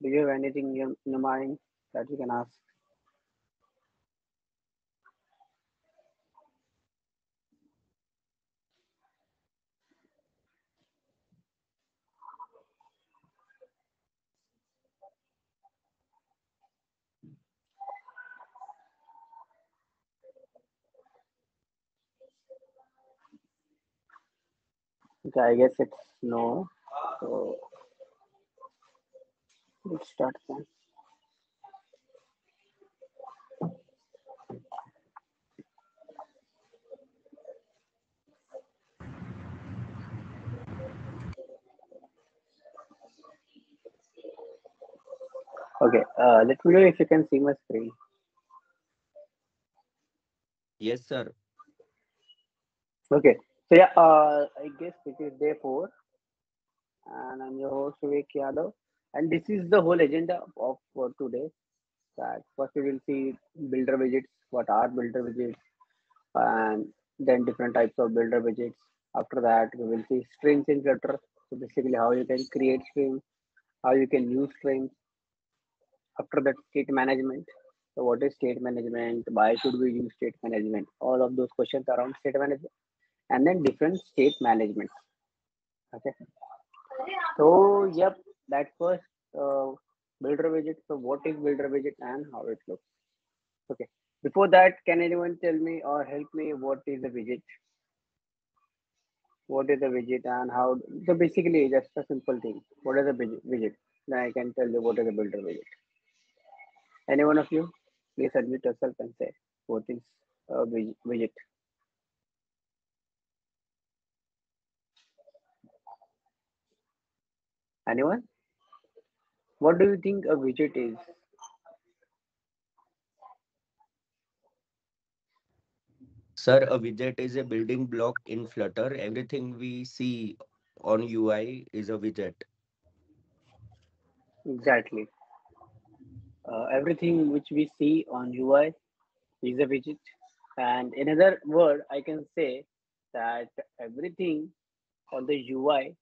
Do you have anything in your mind that you can ask? Okay, I guess it's no. So let's start then. Okay, let me know if you can see my screen. Yes, sir. Okay, so yeah, I guess this is day 4, and I'm your host Vivek Yadav, and this is the whole agenda of for today. That first we will see builder widgets, what are builder widgets, and then different types of builder widgets. After that, we will see streams in Flutter. So basically, how you can create streams, how you can use streams. After that, state management. So what is state management? Why should we use state management? All of those questions around state management, and then different state management. Okay. So yep, that first uh, builder widget. So what is builder widget and how it looks? Okay. Before that, can anyone tell me or help me what is a widget? What is a widget and how? So basically, just a simple thing. What is a widget? Then I can tell you what is a builder widget. Any one of you, please admit yourself and say what is a widget. Anyone? What do you think a widget is? Sir, a widget is a building block in Flutter. Everything we see on UI is a widget. Exactly. Everything which we see on UI is a widget. And another word, I can say that everything on the UI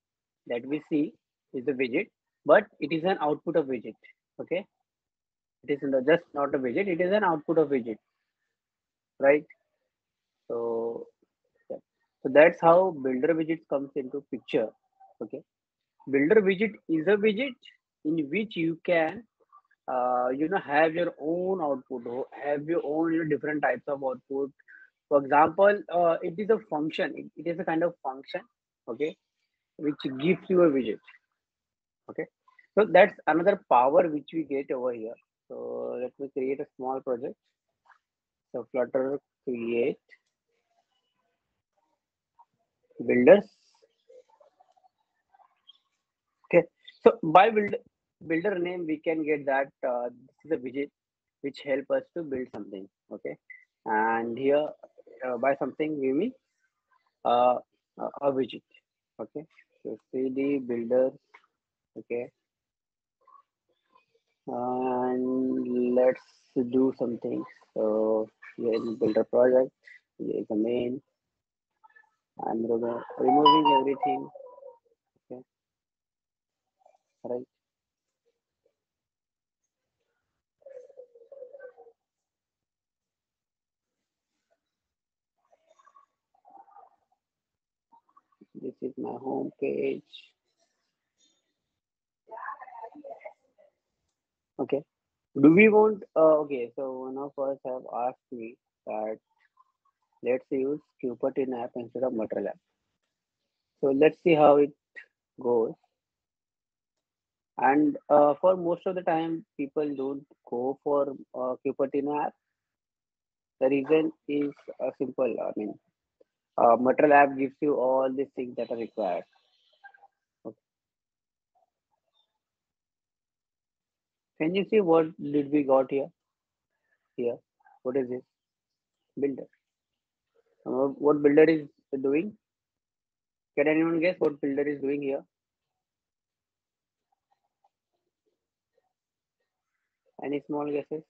that we see is a widget, but it is an output of widget. Okay, it is just not a widget; it is an output of widget, right? So, yeah. So that's how builder widget comes into picture. Okay, builder widget is a widget in which you can have your own output, or have your own different types of output. For example, it is a function. It is a kind of function, okay, which gives you a widget. Okay, so that's another power which we get over here. So let me create a small project. So Flutter create builders. Okay, so by builder name we can get that this is a widget which help us to build something. Okay, and here by something we mean uh, a widget. Okay, so cd builder. Okay, and let's do something. So here is builder project. Here is the main. I'm removing everything. Okay, right. This is my home page. Okay. Do we want? Okay. So one of us have asked me that let's use Kubernetes app instead of Material app. So let's see how it goes. And for most of the time, people don't go for Kubernetes app. The reason is simple. I mean, Material app gives you all the things that are required. Okay. Can you see what did we got here? Here, what is this? Builder. What builder is doing? Can anyone guess what builder is doing here? Any small guesses?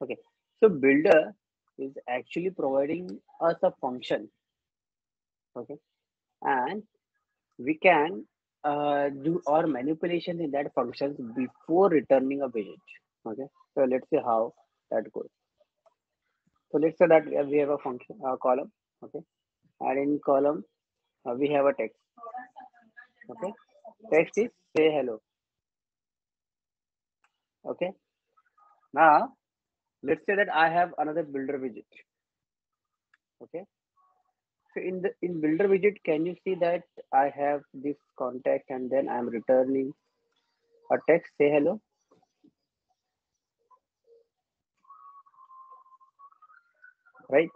Okay. So builder is actually providing us a function. Okay. And we can do our manipulation in that functions before returning a widget. Okay, so let's see how that goes. So let's say that we have a function column. Okay, and in column we have a text. Okay, text is say hello. Okay, now let's say that I have another builder widget. Okay, so in builder widget, can you see that I have this contact and then I'm returning a text say hello, right?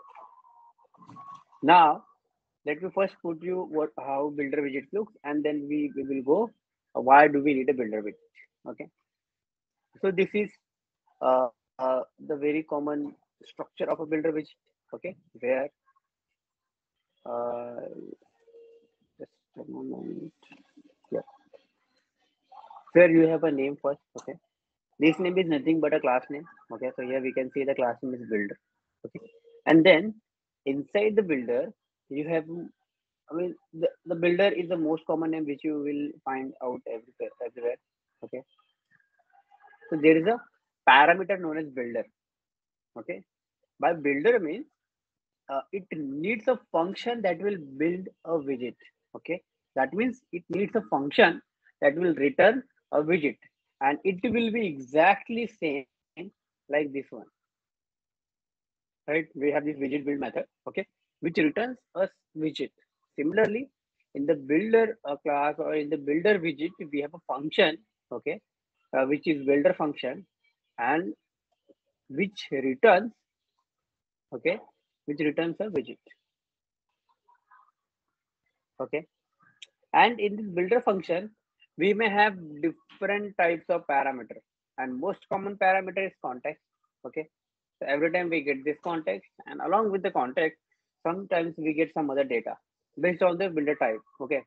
Now let me first put you what how builder widget looks, and then we will go why do we need a builder widget. Okay, so this is the very common structure of a builder widget. Okay, where uh, just a moment. Yeah, where you have a name first. Okay, this name is nothing but a class name. Okay, so here we can see the class name is builder. Okay, and then inside the builder you have, I mean, the builder is the most common name which you will find out everywhere. Everywhere. Okay. So there is a parameter known as builder. Okay. By builder means it needs a function that will build a widget. Okay. That means it needs a function that will return a widget, and it will be exactly same like this one. Right. We have this widget build method. Okay. Which returns a widget. Similarly, in the builder class or in the builder widget, we have a function. Okay, which is builder function, and which returns, okay, which returns a widget. Okay, and in this builder function we may have different types of parameters, and most common parameter is context. Okay, so every time we get this context, and along with the context sometimes we get some other data based on the builder type. Okay,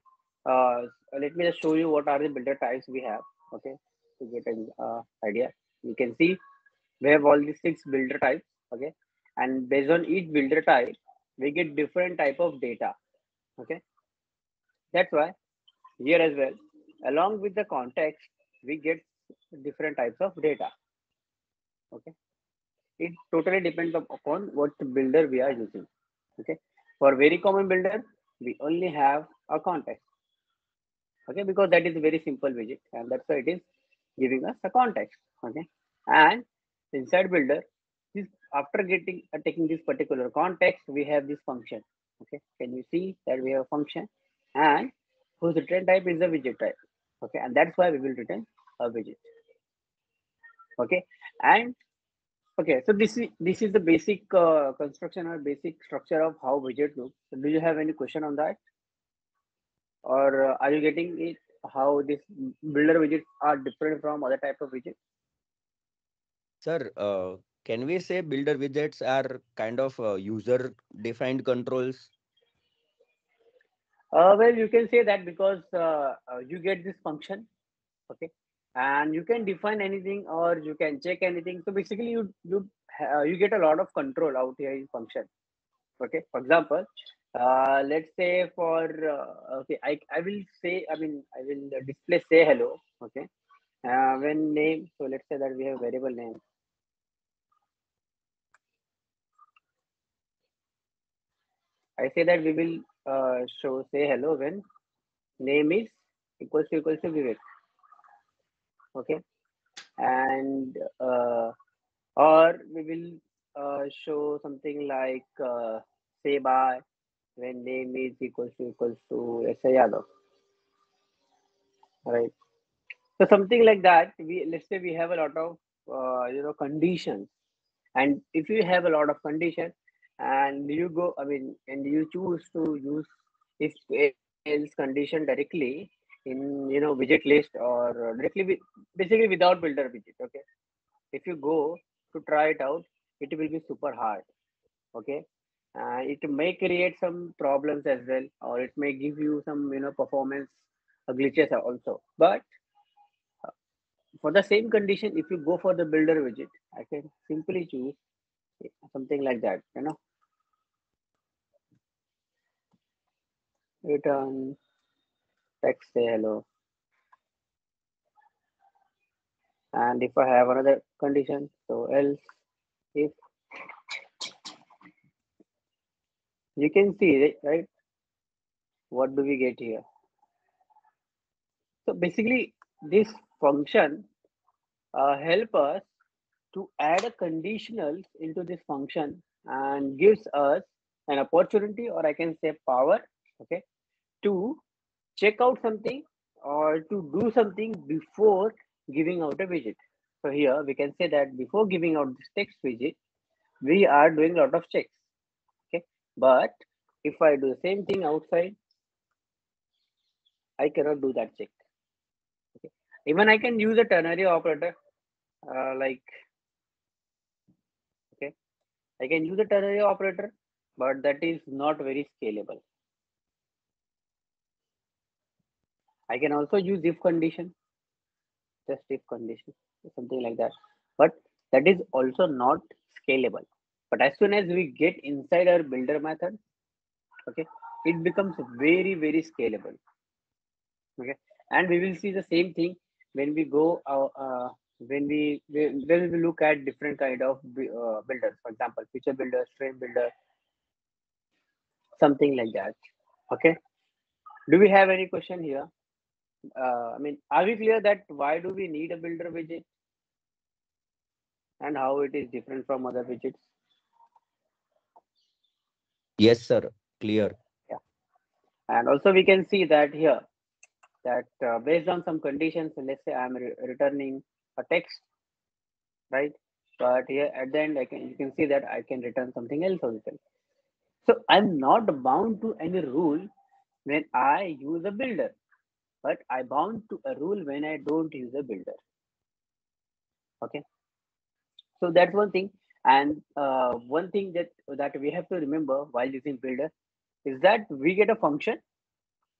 uh, let me just show you what are the builder types we have. Okay, to get an idea, you can see we have all these 6 builder types. Okay, and based on each builder type we get different type of data. Okay, that's why here as well, along with the context we get different types of data. Okay, it totally depends upon what builder we are using. Okay, for very common builder we only have a context. Okay, because that is a very simple widget, and that's why it is giving us a context. Okay, and inside builder, this after getting taking this particular context, we have this function. Okay, can you see that we have a function, and whose return type is the widget type. Okay, and that's why we will return a widget. Okay, and okay, so this is the basic construction or basic structure of how widget looks. So do you have any question on that, or are you getting it? How this builder widgets are different from other type of widgets? Sir, can we say builder widgets are kind of user defined controls? Well, you can say that because you get this function. Okay, and you can define anything or you can check anything. So basically you get a lot of control out here in function. Okay, for example, let's say for okay, I will say, I mean, I will display say hello. Okay, when name, so let's say that we have variable name. I say that we will show say hello when name is equals to Vivek. Okay, and or we will show something like say bye when name is equals to SI Yadav, right? So something like that. We let's say we have a lot of conditions, and if you have a lot of conditions, and you go, I mean, and you choose to use if else condition directly in widget list or directly with, basically without builder widget. Okay, if you go to try it out, it will be super hard. Okay, it may create some problems as well, or it may give you some performance glitches also. But for the same condition, if you go for the builder widget, I can simply choose something like that. Return text say hello. And if I have another condition, so else if you can see, right? What do we get here? So basically, this function help us to add a conditionals into this function and gives us an opportunity, or I can say power, okay, to check out something or to do something before giving out a widget. So here we can say that before giving out this text widget, we are doing a lot of checks. Okay, but if I do the same thing outside, I cannot do that check. Okay, even I can use a ternary operator, like okay, I can use a ternary operator, but that is not very scalable. I can also use if condition, just if condition, something like that. But that is also not scalable. But as soon as we get inside our builder method, okay, it becomes very, very scalable. Okay, and we will see the same thing when we go when we look at different kind of builders. For example, feature builder, frame builder, something like that. Okay. Do we have any question here? I mean, are we clear that why do we need a builder widget and how it is different from other widgets? Yes, sir. Clear. Yeah. And also we can see that here that based on some conditions, let's say I'm returning a text, right? But here at the end, you can see that I can return something else also. So I'm not bound to any rule when I use a builder, but I bound to a rule when I don't use a builder. Okay. So that's one thing. And one thing that we have to remember while using builder is that we get a function,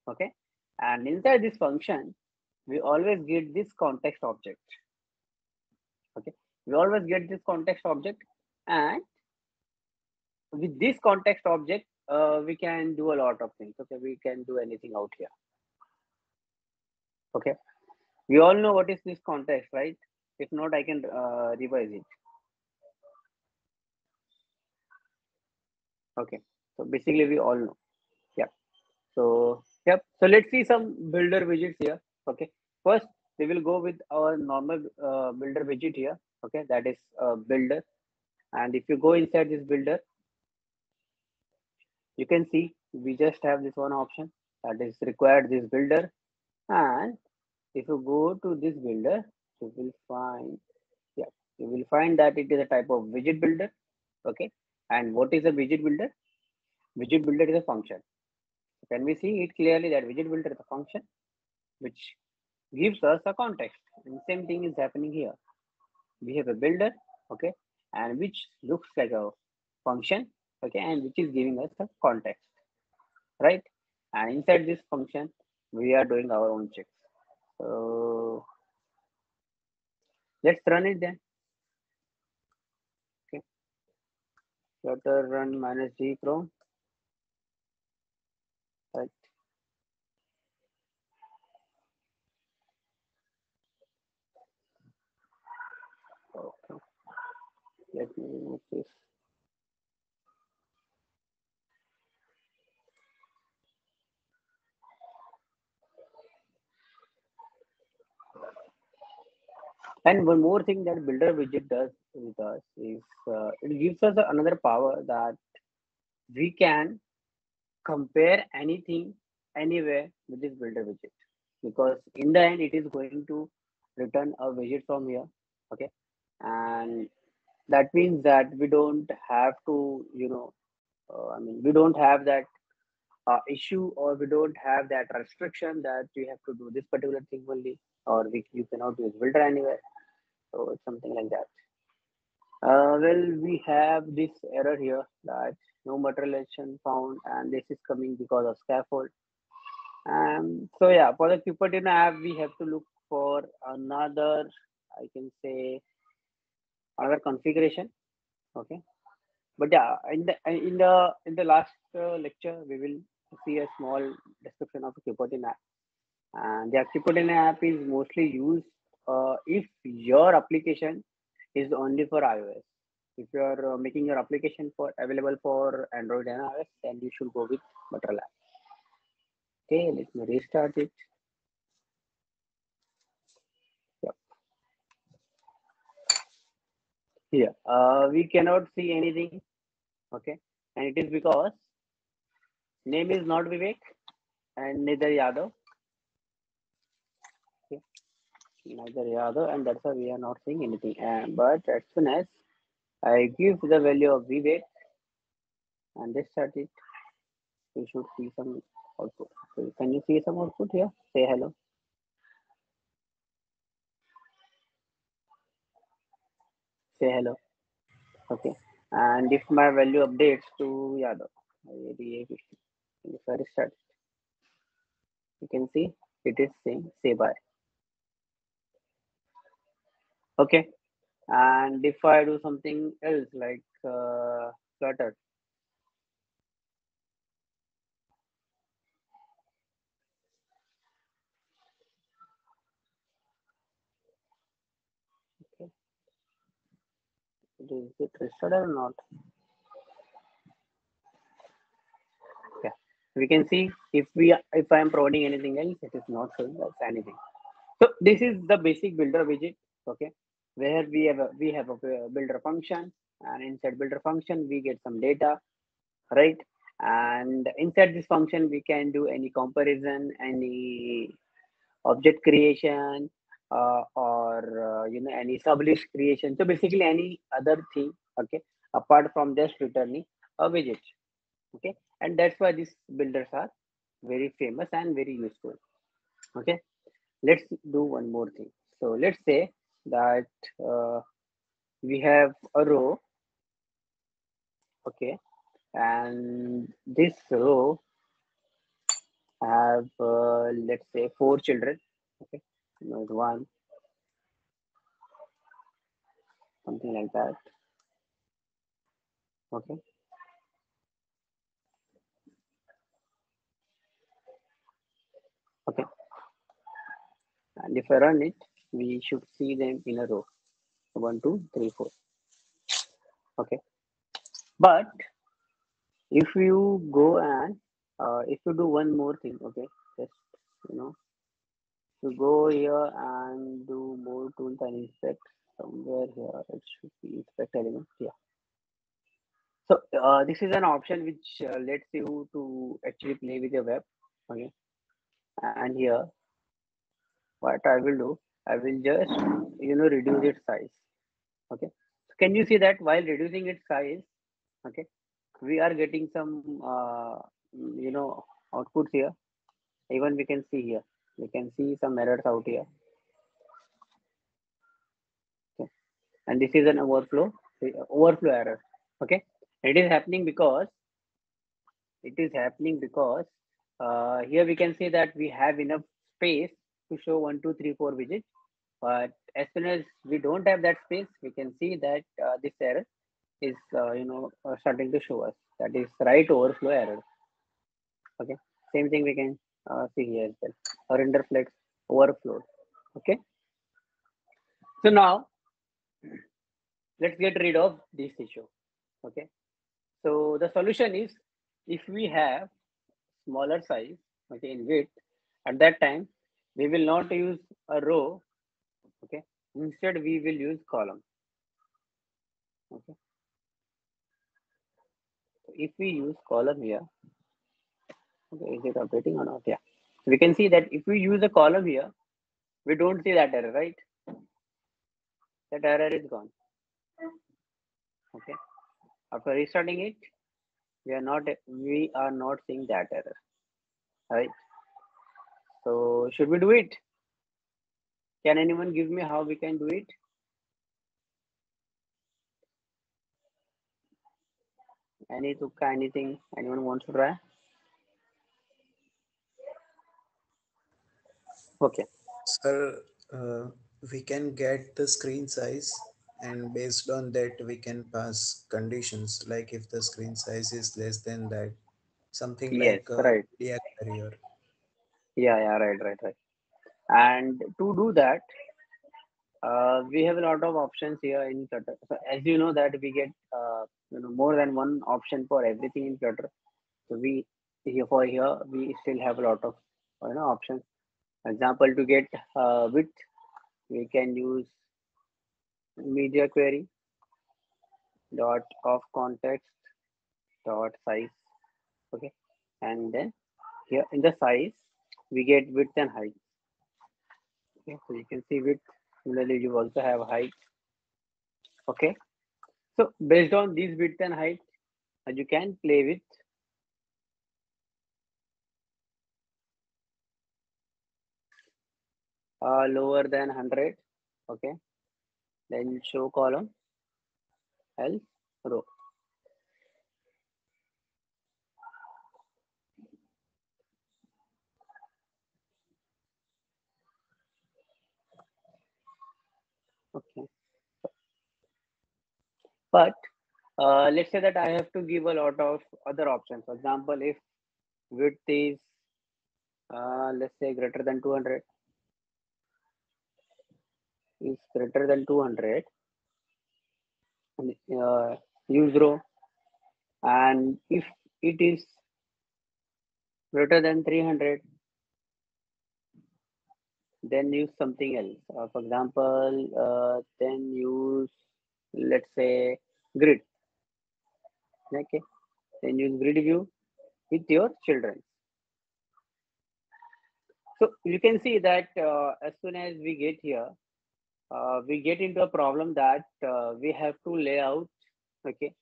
okay, and inside this function we always get this context object, okay. We always get this context object, and with this context object, we can do a lot of things. Okay, we can do anything out here. Okay, we all know what is this context, right? If not, I can revise it. Okay, so basically we all know. Yeah. So yep. So let's see some builder widgets here. Okay. First, we will go with our normal builder widget here. Okay, that is builder. And if you go inside this builder, you can see we just have this one option that is required this builder. And if you go to this builder, you will find you will find that it is a type of widget builder. Okay. And what is a widget builder? Widget builder is a function. Can we see it clearly that widget builder is a function which gives us a context. And same thing is happening here. We have a builder, okay, and which looks like a function, okay, and which is giving us a context, right? And inside this function, we are doing our own checks. So let's run it then. Okay, flutter run minus g chrome, right? Okay, let me remove this. And one more thing that builder widget does with us is it gives us another power that we can compare anything anywhere with this builder widget, because in the end it is going to return a widget from here, okay. And that means that we don't have to, I mean, we don't have that issue, or we don't have that restriction that you have to do this particular thing only, or you cannot use builder anywhere. So it's something like that. Well, we have this error here that no materialization found, and this is coming because of scaffold. So yeah, for the Cupertino app, we have to look for another, I can say, another configuration. Okay, but yeah, in the last lecture, we will see a small description of a Cupertino app. And the Activity app is mostly used if your application is only for iOS. If you are making your application for available for Android and iOS, then you should go with Butterfly app. Okay, let me restart it. Yep. Here, we cannot see anything. Okay, and it is because name is not Vivek and neither Yadav. Okay, neither Yadav, and that's why we are not seeing anything. But as soon as I give the value of Vivek and restart it, you should see some output. So can you see some output here? Say hello. Say hello. Okay. And if my value updates to Yadav, if I restart, you can see it is saying say bye. Okay. And if I do something else like Flutter, okay, is it restarted or not? Yeah. We can see if I am providing anything else, it is not showing us anything. So this is the basic builder widget, okay, where we have a builder function, and inside builder function we get some data, right? And inside this function we can do any comparison, any object creation, or any sublist creation. So basically any other thing, okay, apart from just returning a widget, okay, and that's why these builders are very famous and very useful. Okay, let's do one more thing. So let's say that uh, we have a row, okay, and this row have let's say four children, okay, one, something like that, okay, okay, and if I run it, we should see them in a row, one, two, three, four, okay. But if you go and if you do one more thing, okay, just you know to go here and do more tools and inspect somewhere here. It should be inspect element. Yeah. So this is an option which lets you to actually play with your web. Okay. And here, what I will do, I will just reduce its size. Okay. So can you see that while reducing its size, okay, we are getting some outputs here. Even we can see here. We can see some errors out here. Okay. And this is an overflow error. Okay, it is happening because here we can see that we have enough space to show 1, 2, 3, 4 widgets, but as soon as we don't have that space, we can see that this error is starting to show us, that is right overflow error. Okay, same thing we can see here as well, or render flex overflowed. Okay, so now let's get rid of this issue. Okay, so the solution is, if we have smaller size, okay, in width, at that time we will not use a row, okay, instead we will use column. Okay, so if we use column here, okay, is it updating or not? Yeah, so we can see that if we use a column here, we don't see that error, right? That error is gone. Okay, after restarting it, we are not seeing that error, right? So should we do it? Can anyone give me how we can do it? Any tukka, anything anyone wants to try? Okay. Sir, we can get the screen size, and based on that, we can pass conditions like if the screen size is less than that, something Yes, like right. media carrier. Yeah, right. And to do that, we have a lot of options here in Flutter. So as you know that we get more than one option for everything in Flutter. So we here we still have a lot of options. Example, to get width, we can use media query dot of context dot size. Okay, and then here in the size we get width and height. Okay, so you can see width. Similarly, you also have height. Okay, so based on this width and height, you can play with lower than 100. Okay, then show column, else row. Okay, but let's say that I have to give a lot of other options. For example, if width is let's say greater than 200, is greater than 200, use row, and if it is greater than 300, then use something else. For example, then use, let's say, grid. Okay, then use grid view with your children. So you can see that as soon as we get here, we get into a problem that we have to lay out, okay,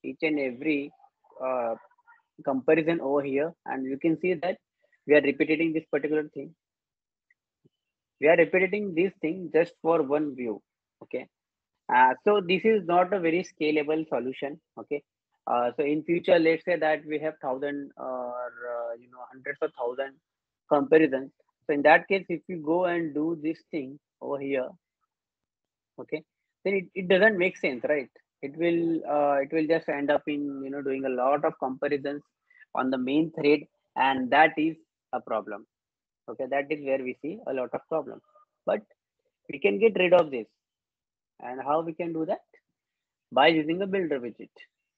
each and every uh, comparison over here, and you can see that we are repeating this particular thing. We are repeating this thing just for one view. Okay, so this is not a very scalable solution. Okay, so in future, let's say that we have thousand or hundreds of thousand comparisons. So in that case, if you go and do this thing over here, okay, then it doesn't make sense, right? It will just end up in doing a lot of comparisons on the main thread, and that is a problem. Okay, that is where we see a lot of problem. But we can get rid of this, and how we can do that? By using a builder widget.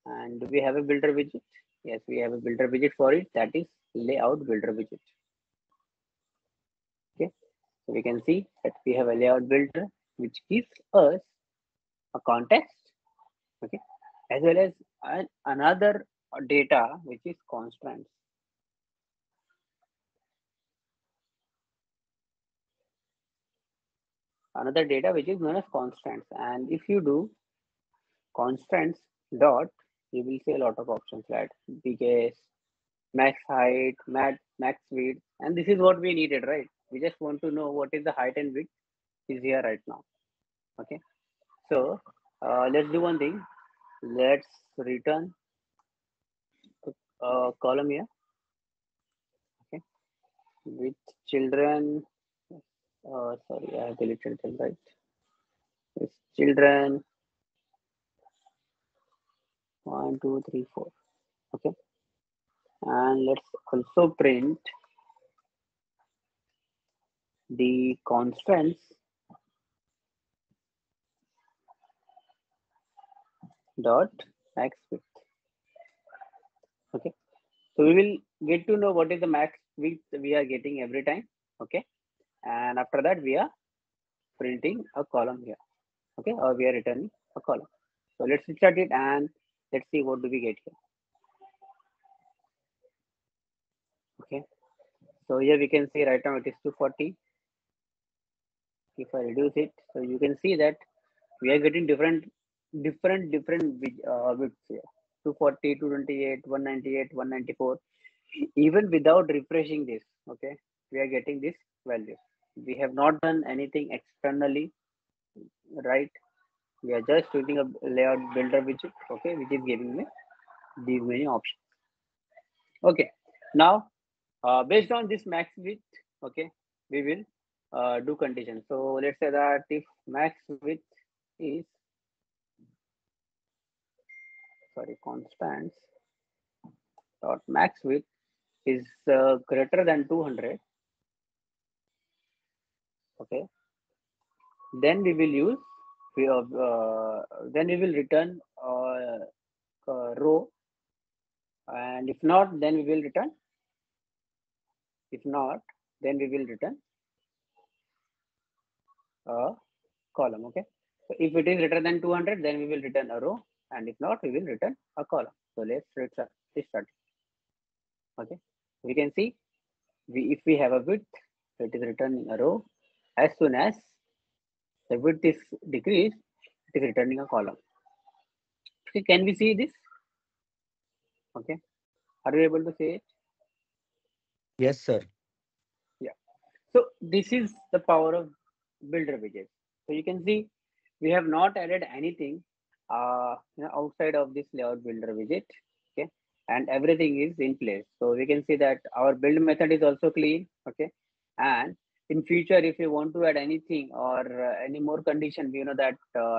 And do we have a builder widget? Yes, we have a builder widget for it. That is layout builder widget. Okay, so we can see that we have a layout builder which gives us a context, okay, as well as another data which is constants. Another data which is known as constants. And if you do constants dot, you will see a lot of options like biggest, max height, max width, and this is what we needed, right? We just want to know what is the height and width is here right now. Okay, so let's do one thing. Let's return a column here. Okay, with children. Sorry, I have deleted them, right? With children 1, 2, 3, 4. Okay, and let's also print the constants dot max width. Okay, so we will get to know what is the max width we are getting every time. Okay, and after that we are printing a column here. Okay, or we are returning a column. So let's start it and let's see what do we get here. Okay, so here we can see right now it is 240. If I reduce it, so you can see that we are getting different widths here. 240, 228, 198, 194. Even without refreshing this, okay, we are getting this value. We have not done anything externally, right? We are just using a layout builder widget, okay, which is giving me these many options. Okay, now based on this max width, okay, we will do condition. So let's say that if max width is, sorry, constants dot max width is greater than 200, Okay, then we will use then we will return row, and if not, then we will return. If not, then we will return a column. Okay, so if it is greater than 200, then we will return a row, and if not, we will return a column. So let's restart. Okay, we can see if we have a width, it is returning a row. As soon as the width is decreased, it is returning a column. Okay, can we see this? Okay, are you able to see it? Yes, sir. Yeah. So this is the power of builder widget. So you can see we have not added anything outside of this layout builder widget. Okay, and everything is in place. So we can see that our build method is also clean. Okay, and in future, if you want to add anything or any more condition, we know that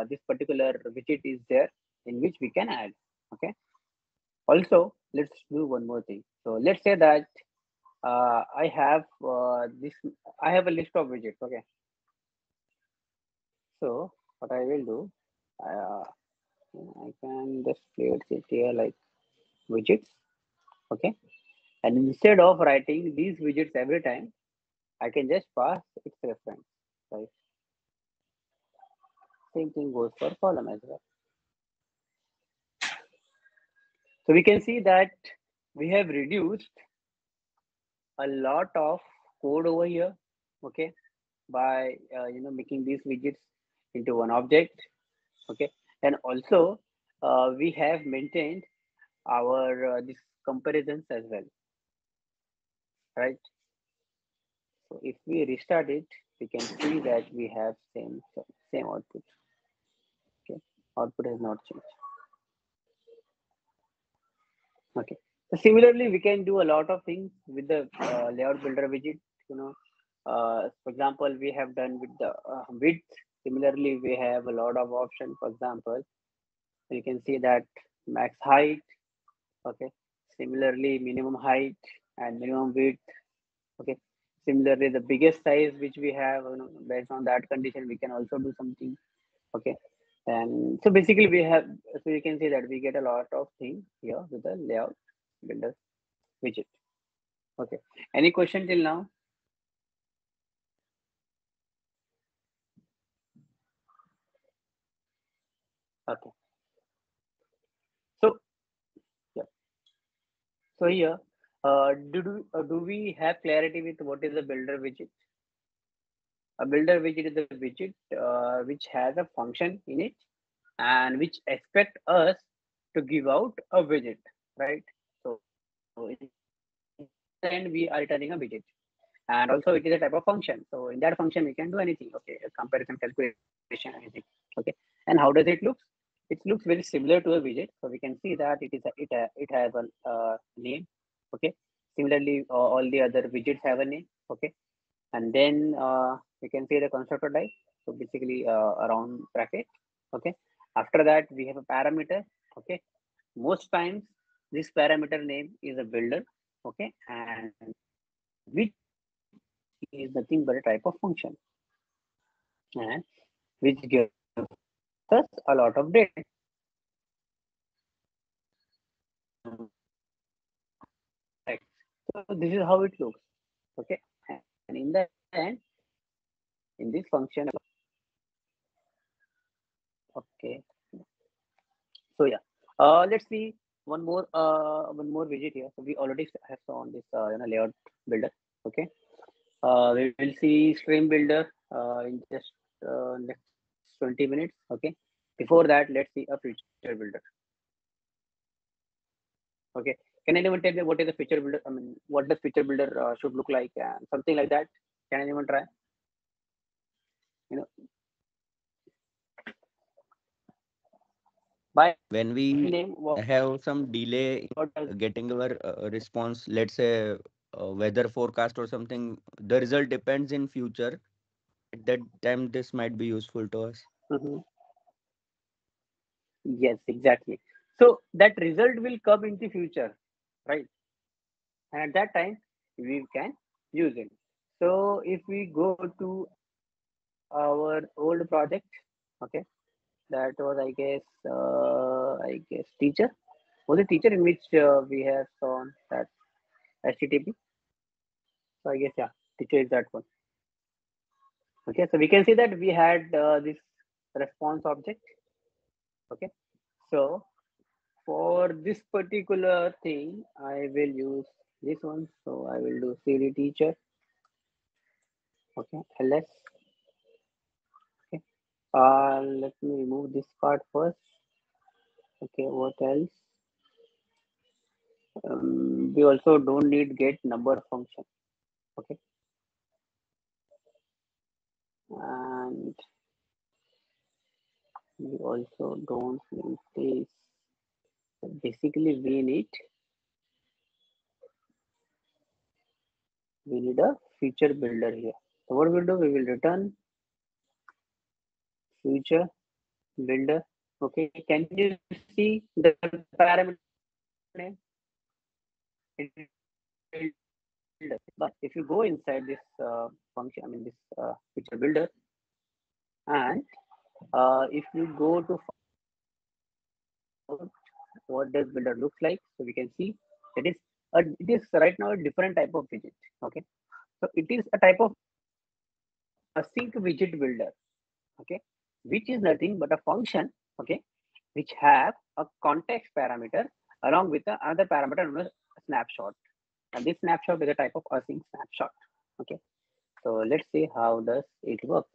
this particular widget is there in which we can add. Okay. Also, let's do one more thing. So let's say that I have this. I have a list of widgets. Okay. So what I will do, uh, I can just place it here like widgets. Okay. And instead of writing these widgets every time, I can just pass its reference. Right. Same thing goes for column as well. So we can see that we have reduced a lot of code over here. Okay. By making these widgets into one object. Okay, and also we have maintained our this comparisons as well, right? So if we restart it, we can see that we have same output. Okay, output has not changed. Okay, so similarly we can do a lot of things with the layout builder widget. you know for example, we have done with the width. Similarly, we have a lot of options. For example, you can see that max height. Okay, similarly minimum height and minimum width. Okay, similarly the biggest size which we have, based on that condition we can also do something. Okay, and so basically we have, so you can see that we get a lot of things here with the layout builder widget. Okay, any question till now? Okay, so yeah, so here do we have clarity with what is a builder widget? A builder widget is a widget which has a function in it and which expect us to give out a widget, right? So in the end, we are returning a widget. And also it is a type of function. So in that function, we can do anything. Okay, a comparison, calculation, anything. Okay, and how does it look? It looks very similar to a widget. So we can see that it has a name. Okay, similarly, all the other widgets have a name. Okay, and then we can see the constructor type. So basically around bracket. Okay, after that we have a parameter. Okay, most times this parameter name is a builder. Okay, and which is nothing but a type of function, and which gives us a lot of data. Right. So this is how it looks. Okay, and in the end, in this function, okay. So yeah, let's see one more widget here. So we already have shown this layout builder. Okay, we will see stream builder in just next 20 minutes. Okay, before that, let's see a feature builder. Okay, can anyone tell me what is a feature builder? I mean, what does feature builder should look like and something like that? Can anyone try? You know, by When name, we have some what delay does in getting our response, let's say weather forecast or something, the result depends in future. At that time, this might be useful to us. Mhm. Yes, exactly. So that result will come in the future, right? And at that time, we can use it. So if we go to our old project. Okay, that was I guess teacher. Was it teacher in which we have shown that HTTP? So I guess yeah, teacher is that one. Okay, so we can see that we had this response object. Okay, so for this particular thing, I will use this one. So I will do cd teacher. Okay, ls. Okay, let me remove this part first. Okay, what else? We also don't need get number function. Okay, and we also don't need this. So basically, we need a feature builder here. So what we'll do, we will return feature builder. Okay, can you see the parameter name? It is builder. But if you go inside this function, I mean this feature builder, and if you go to what does builder looks like, so we can see it is it is right now a different type of widget. Okay, so it is a type of async widget builder. Okay, which is nothing but a function. Okay, which have a context parameter along with the other parameter known as snapshot. And this snapshot is a type of async snapshot. Okay, so let's see how does it work.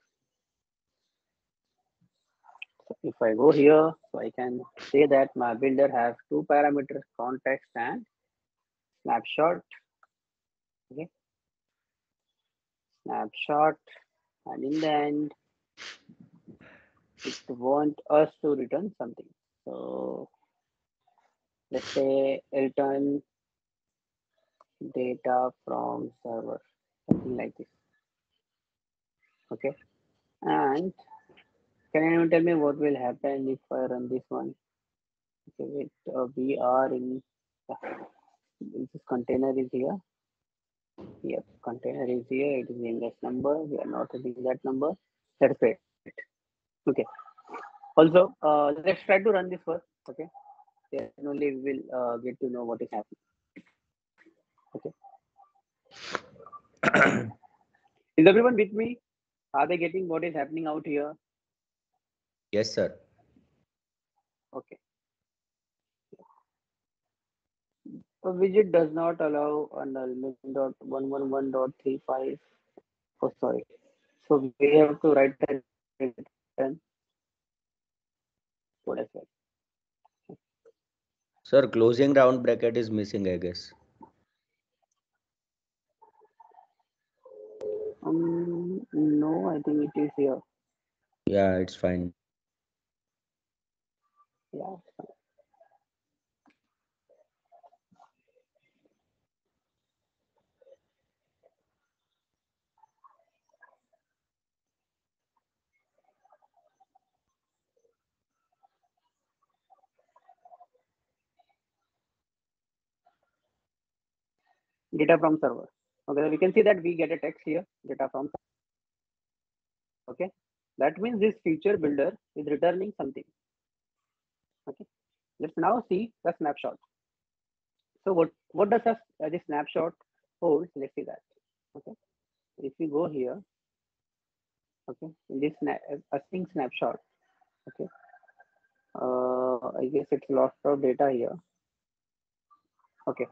So if I go here, so I can say that my builder has two parameters, context and snapshot. Okay, snapshot, and in the end, it wants us to return something. So let's say return data from server, something like this. Okay, and can anyone tell me what will happen if I run this one? Okay, wait, we are in this container is here. Yep, container is here. It is in that number. We are not using that number. That's it. Okay. Also, let's try to run this first. Okay. Then only we will get to know what is happening. Okay. Is everyone with me? Are they getting what is happening out here? Yes, sir. Okay. A widget does not allow annulment.111.35. Oh, sorry. So we have to write a return. What I said. Sir, closing round bracket is missing, I guess. No, I think it is here. Yeah, it's fine. Yeah. Data from server. Okay, we can see that we get a text here, data from server. Okay, that means this feature builder is returning something. Okay, let's now see the snapshot. So what does this snapshot hold? Let's see that. Okay, if we go here, okay, in this async snapshot, okay, I guess it's lots of data here. Okay,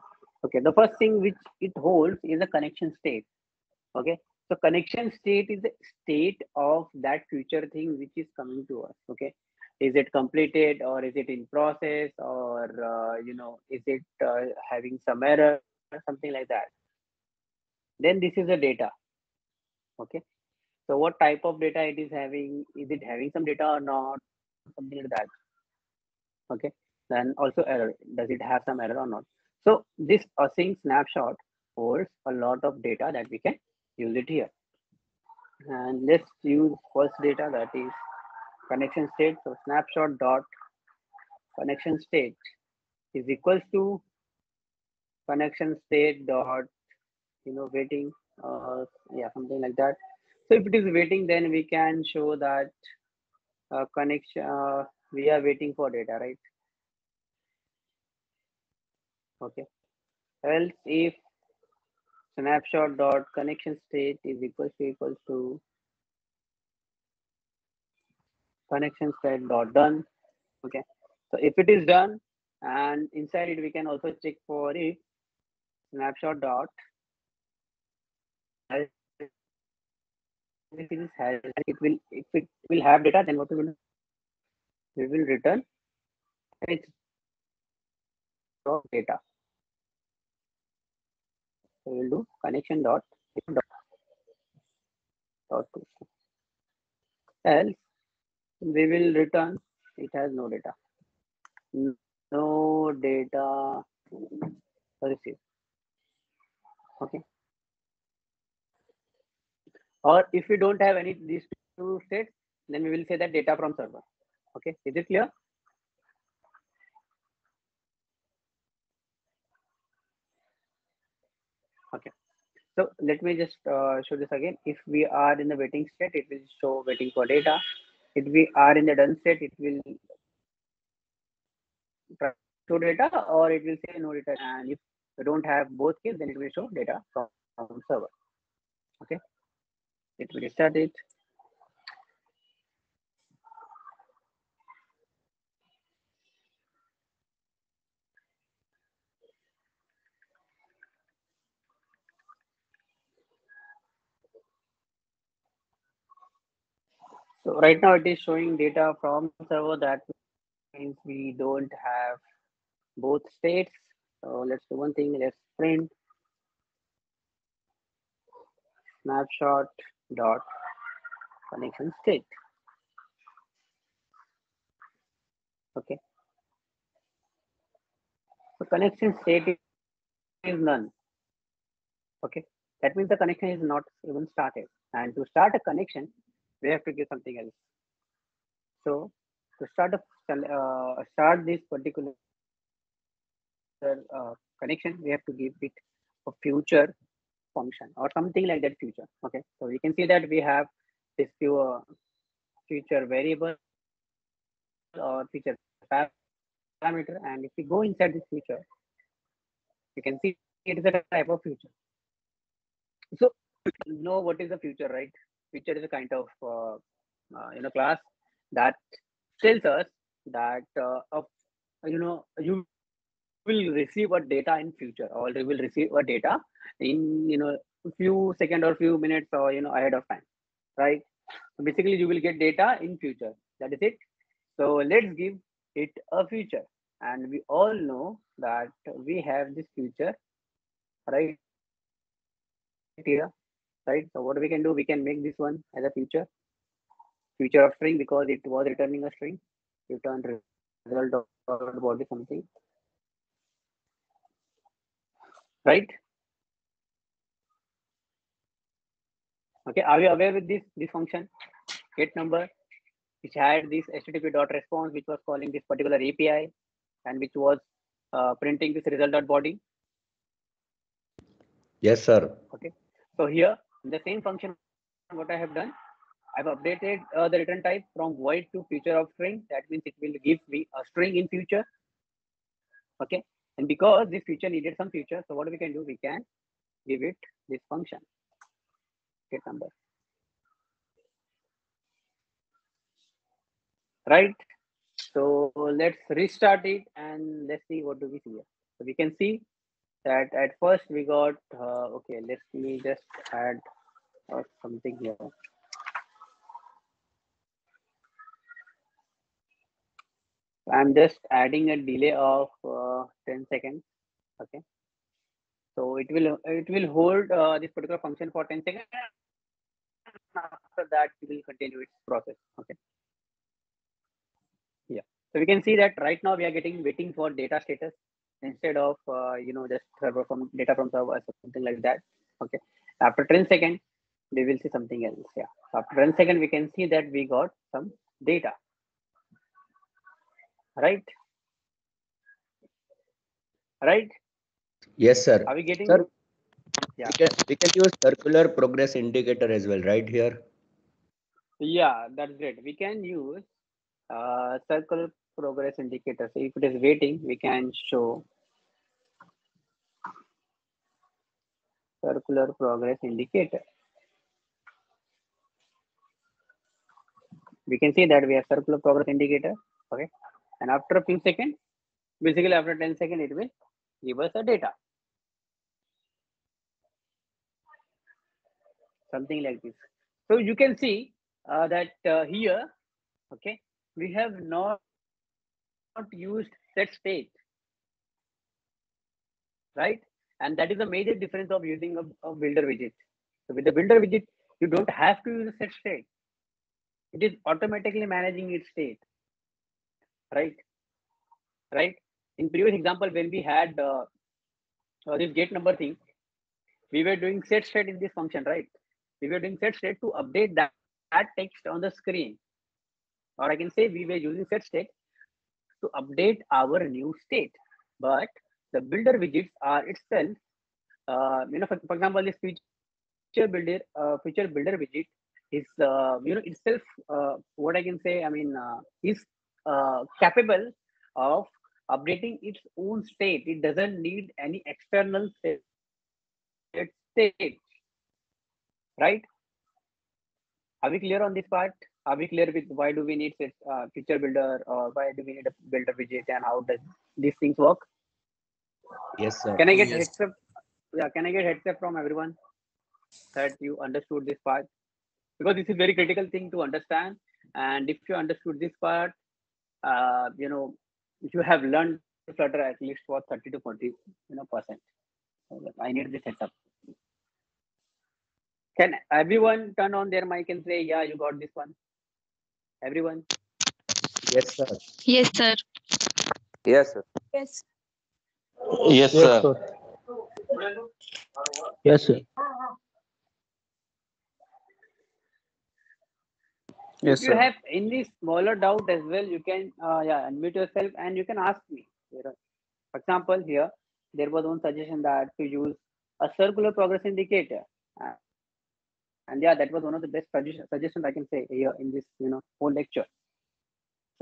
okay, the first thing which it holds is a connection state. Okay, so connection state is the state of that future thing which is coming to us. Okay, is it completed or is it in process, or is it having some error, something like that. Then this is the data. Okay, so what type of data it is having, is it having some data or not, something like that. Okay, then also error, does it have some error or not. So this async snapshot holds a lot of data that we can use it here. And let's use first data, that is connection state. So snapshot dot connection state is equals to connection state dot waiting, yeah, something like that. So if it is waiting, then we can show that connection, we are waiting for data, right? Okay. Else if snapshot dot connection state is equals to connection state dot done. Okay. So if it is done, and inside it we can also check for if snapshot dot has it will, if it will have data, then what we will return it's data. So we will do connection dot dot to. Else we will return it has no data. No data received. Okay. Or if we don't have any these two states, then we will say that data from server. Okay, is it clear? Okay. So let me just show this again. If we are in the waiting state, it will show waiting for data. If we are in the done state, it will show data or it will say no data. And if we don't have both cases, then it will show data from server. Okay. Let me restart it. So right now it is showing data from server. That means we don't have both states. So let's do one thing. Let's print snapshot dot connection state. Okay. So connection state is none. Okay. That means the connection is not even started. And to start a connection, we have to give something else. So to start this particular connection, we have to give it a future function or something like that future. Okay. So you can see that we have this future variable or feature parameter, and if we go inside this feature, you can see it is a type of feature. So know what is the future, right? Feature is a kind of class that tells us that you will receive a data in future, or you will receive a data in few seconds or few minutes, or ahead of time, right? So basically you will get data in future. That is it. So let's give it a future. And we all know that we have this future right here, right? So what we can do, we can make this one as a future of string, because it was returning a string, return result of body something, right? Okay, are we aware with this function get number, which had this http dot response, which was calling this particular API, and which was printing this result dot body? Yes, sir. Okay, so here the same function, what I have done, I've updated the return type from void to future of string. That means it will give me a string in future. Okay, and because this feature needed some future, so what we can do, we can give it this function get number, right? So let's restart it and let's see what do we see here. So we can see that at first we got okay, let me just add something here. I'm just adding a delay of 10 seconds. Okay, so it will hold this particular function for 10 seconds. After that, it will continue its process. Okay. Yeah. So we can see that right now we are waiting for data status instead of just server from data from server or something like that. Okay. After 10 seconds, we will see something else. Yeah. So after 10 seconds, we can see that we got some data. Right. Right. Yes, sir. Are we getting Sir, it? Yeah. We can use circular progress indicator as well, right here. Yeah, that's great. We can use circle progress indicator. So if it is waiting, we can show circular progress indicator. We can see that we have circular progress indicator. Okay. And after a few seconds, basically after 10 seconds, it will give us a data. Something like this. So you can see that here, okay, we have not used set state, right? And that is a major difference of using a builder widget. So with the builder widget, you don't have to use a set state. It is automatically managing its state, right? Right. In previous example, when we had this get number thing, we were doing set state in this function, right? We were doing set state to update that text on the screen, or I can say we were using set state to update our new state. But the builder widgets are itself, for example, this feature builder widget is, itself, what I can say, is capable of updating its own state. It doesn't need any external state, right? Are we clear on this part? Are we clear with why do we need feature builder, or why do we need a builder widget, and how does these things work? Yes, sir. Can I get Yes. heads up? Yeah, can I get heads up from everyone that you understood this part? Because this is very critical thing to understand. And if you understood this part, you have learned Flutter at least for 30 to 40 percent. So I need this heads up. Can everyone turn on their mic and say, yeah, you got this one? Everyone? Yes, sir. Yes, sir. Yes, sir. Yes. Yes, Yes, sir. sir. Yes, sir. If Yes, you sir. have any smaller doubt as well, you can unmute yourself and you can ask me. For example, here there was one suggestion that to use a circular progress indicator, and yeah, that was one of the best suggestions I can say here in this whole lecture.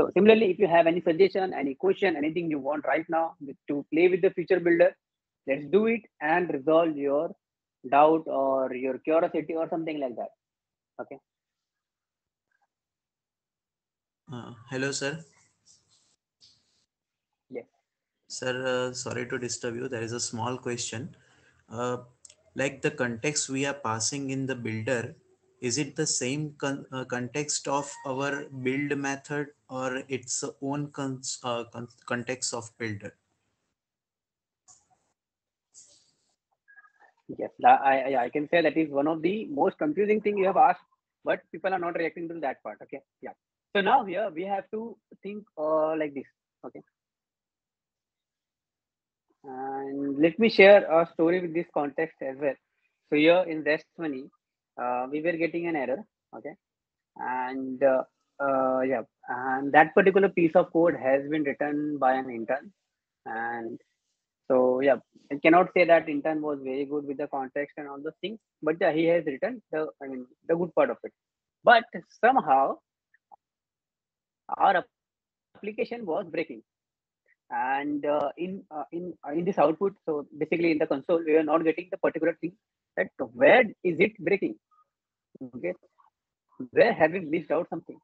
So similarly, if you have any suggestion, any question, anything you want right now to play with the feature builder, let's do it and resolve your doubt or your curiosity or something like that. Okay. Hello, sir. Yes. Sir, sorry to disturb you. There is a small question. Uh, like the context we are passing in the builder, is it the same context of our build method, or its own context of builder? Yes, I can say that is one of the most confusing thing you have asked, but people are not reacting to that part. Okay, yeah. So now here we have to think like this. Okay, and let me share a story with this context as well. So here in REST 20, we were getting an error. Okay, and yeah, and that particular piece of code has been written by an intern, and so yeah, I cannot say that intern was very good with the context and all those things, but yeah, he has written the good part of it. But somehow our application was breaking, and in this output, so basically in the console, we are not getting the particular thing that where is it breaking? Okay, where have we missed out something?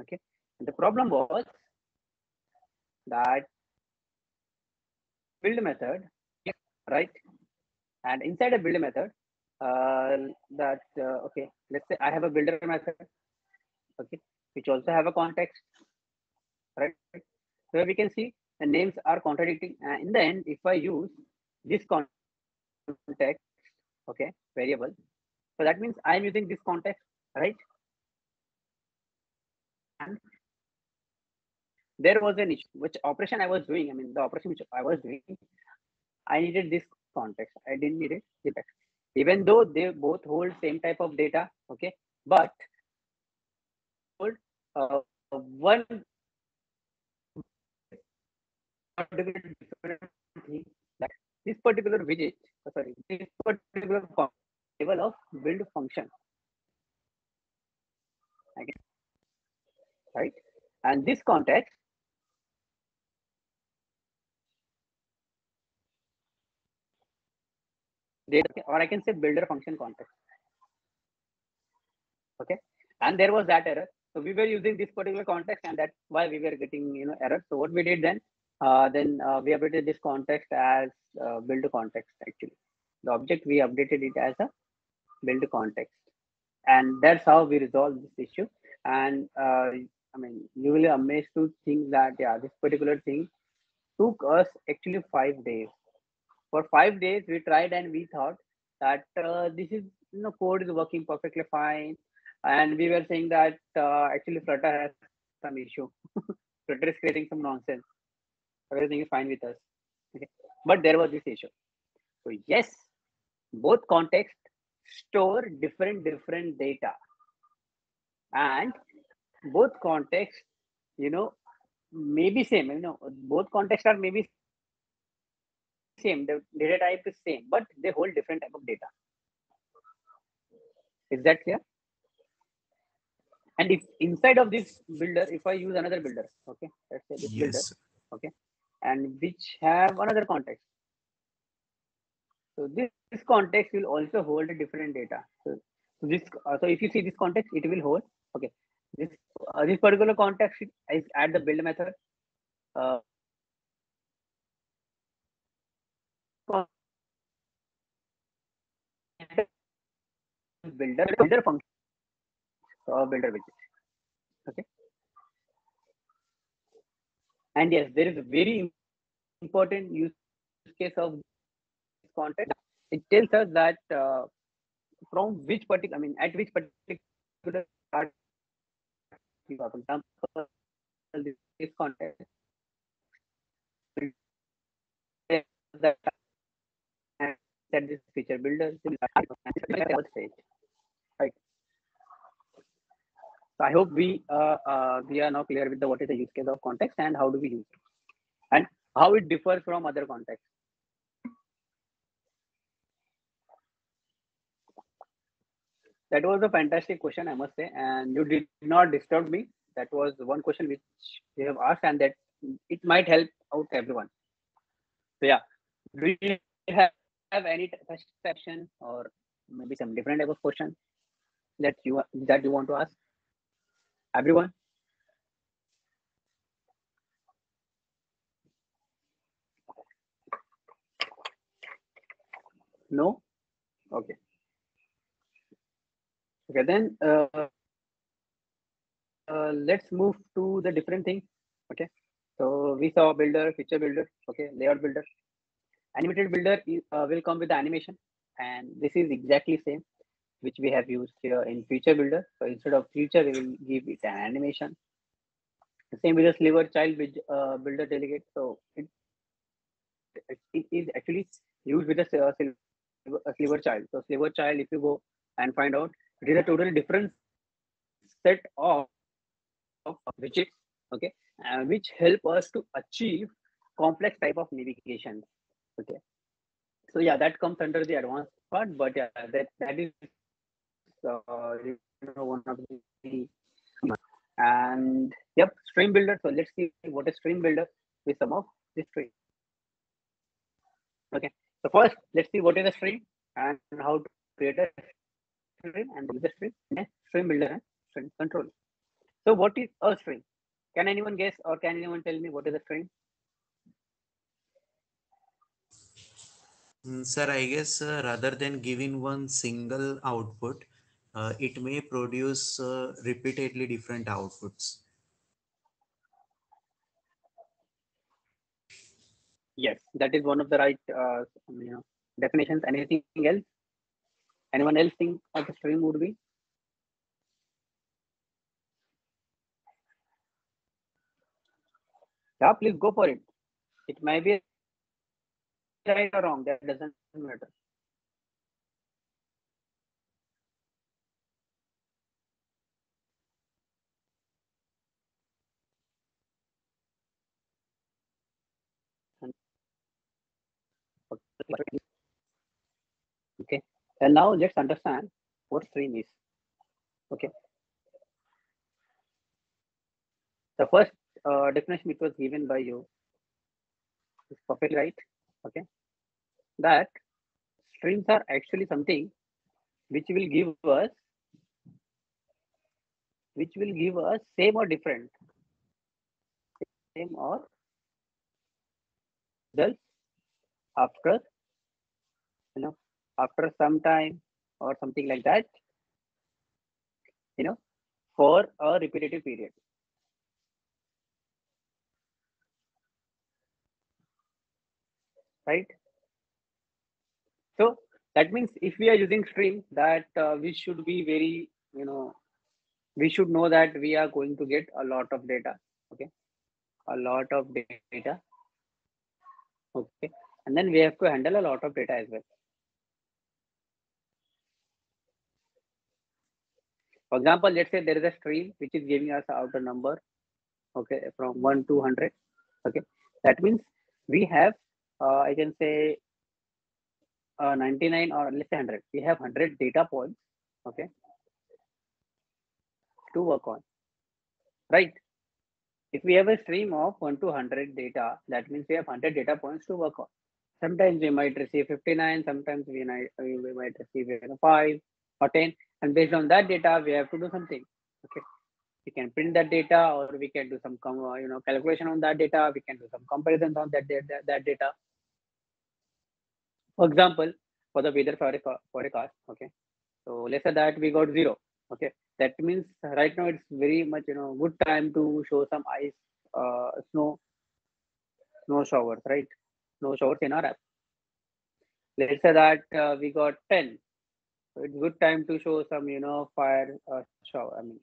Okay, and the problem was that build method, right? And inside a build method, okay, let's say I have a builder method, okay, which also have a context, right? So we can see the names are contradicting. And in the end, if I use this context, okay, variable, so that means I'm using this context, right? And there was an issue, which operation I was doing. The operation which I was doing, I needed this context. I didn't need it, this text. Even though they both hold same type of data, okay, but hold one particular different thing, that this particular widget sorry, this particular level of build function, okay, right? And this context, or I can say builder function context, okay. And there was that error, so we were using this particular context, and that's why we were getting error. So what we did then, we updated this context as build context. Actually, the object we updated it as a build context, and that's how we resolve this issue. And I mean, you will be amazed to think that yeah, this particular thing took us actually 5 days. For 5 days, we tried and we thought that this is code is working perfectly fine, and we were saying that actually Flutter has some issue. Flutter is creating some nonsense. Everything is fine with us. Okay. But there was this issue. So yes, both contexts store different data, and both contexts, you know, maybe same. Both contexts are maybe same. The data type is same, but they hold different type of data. Is that clear? And if inside of this builder, if I use another builder, okay, let's say this builder, Yes. okay, and which have another context. So this context will also hold a different data. So if you see this context, it will hold, okay, this this particular context is at the build method. Uh, builder function or builder widget. Okay, and yes, there is a very important use case of this context. It tells us that from which particular, I mean, at which particular part you are. For example, this context that set this feature builder stage, right? So I hope we are now clear with the what is the use case of context and how do we use it and how it differs from other contexts. That was a fantastic question, I must say, and you did not disturb me. That was one question which we have asked, and that it might help out everyone. So yeah, do you have any question or maybe some different type of question that you want to ask everyone? No. Okay. Okay, then let's move to the different things. Okay, so we saw builder, feature builder, okay, layout builder. Animated builder will come with the animation, and this is exactly same which we have used here in feature builder. So instead of feature, we will give it an animation. The same with the sliver child with builder delegate. So it is actually used with the sliver child. So sliver child, if you go and find out, it is a totally different set of widgets, okay, which help us to achieve complex type of navigation. Okay, so yeah, that comes under the advanced part, but yeah, that is one of the and yep, stream builder. So let's see what is stream builder with some of this stream. Okay, so first let's see what is a stream and how to create a stream and use a stream, and stream builder and stream control. So what is a stream? Can anyone guess or can anyone tell me what is a stream? Sir, I guess rather than giving one single output, it may produce repeatedly different outputs. Yes, that is one of the right definitions. Anything else? Anyone else think of a stream would be? Yeah, please go for it. It may be right or wrong. That doesn't matter. And now let's understand what stream is. Okay. The first definition which was given by you is perfectly right. Okay. That streams are actually something which will give us same or different, same or results after after some time or something like that, for a repetitive period. Right. So that means if we are using stream, that we should be very, we should know that we are going to get a lot of data. Okay. A lot of data. Okay. And then we have to handle a lot of data as well. For example, let's say there is a stream which is giving us out a number, okay, from 1 to 100. Okay. That means we have, I can say, 99 or let's say 100. We have 100 data points, okay, to work on, right? If we have a stream of 1 to 100 data, that means we have 100 data points to work on. Sometimes we might receive 59, sometimes we might receive 5 or 10, and based on that data, we have to do something. Okay, we can print that data, or we can do some calculation on that data. We can do some comparisons on that data. For example, for the weather forecast, okay. So let's say that we got 0. Okay, that means right now it's very much good time to show some ice, snow showers, right? Snow showers in our app. Let's say that we got 10. So it's good time to show some fire shower. I mean,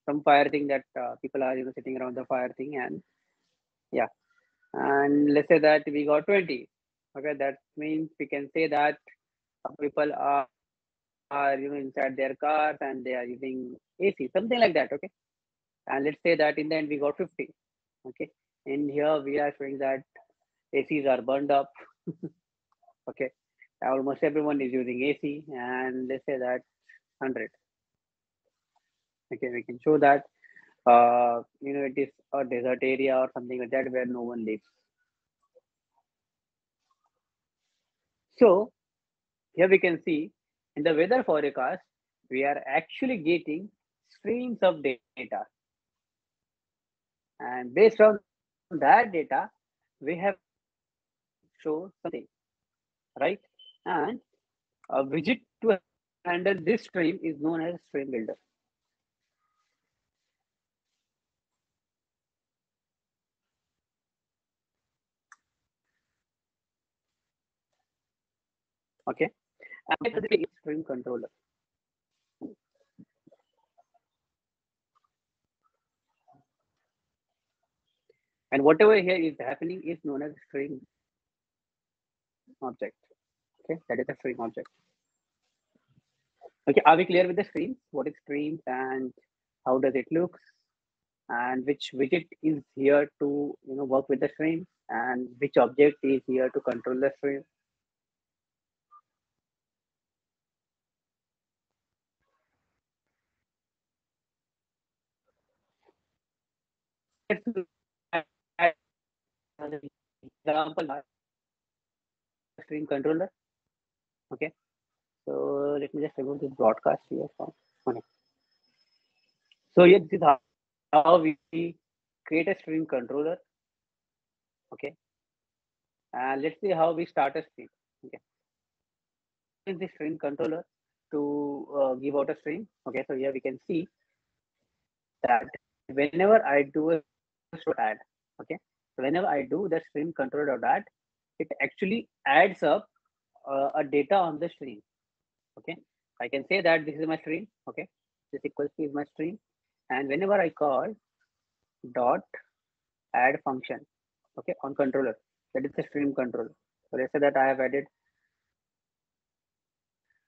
some fire thing that people are sitting around the fire thing, and yeah. And let's say that we got 20. Okay, that means we can say that people are inside their cars and they are using AC, something like that. Okay, and let's say that in the end we got 50. Okay, in here we are showing that ACs are burned up. Okay, almost everyone is using AC, and let's say that 100. Okay, we can show that it is a desert area or something like that where no one lives. So here we can see in the weather forecast, we are actually getting streams of data. And based on that data, we have show something, right? And a widget to handle this stream is known as stream builder. Okay, and the stream controller. And whatever here is happening is known as stream object. Okay, that is a stream object. Okay, are we clear with the streams? What is streams and how does it look? And which widget is here to work with the stream, and which object is here to control the stream? Example, stream controller. Okay, so let me just remove this broadcast here. Okay. So here this is how we create a stream controller. Okay, and let's see how we start a stream. Okay, use the stream controller to give out a stream. Okay, so here we can see that whenever I do a add, okay, so whenever I do the stream controller add, it actually adds up a data on the stream. Okay, I can say that this is my stream. Okay, this equals to is my stream, and whenever I call dot add function, okay, on controller, that is the stream controller. So let's say that I have added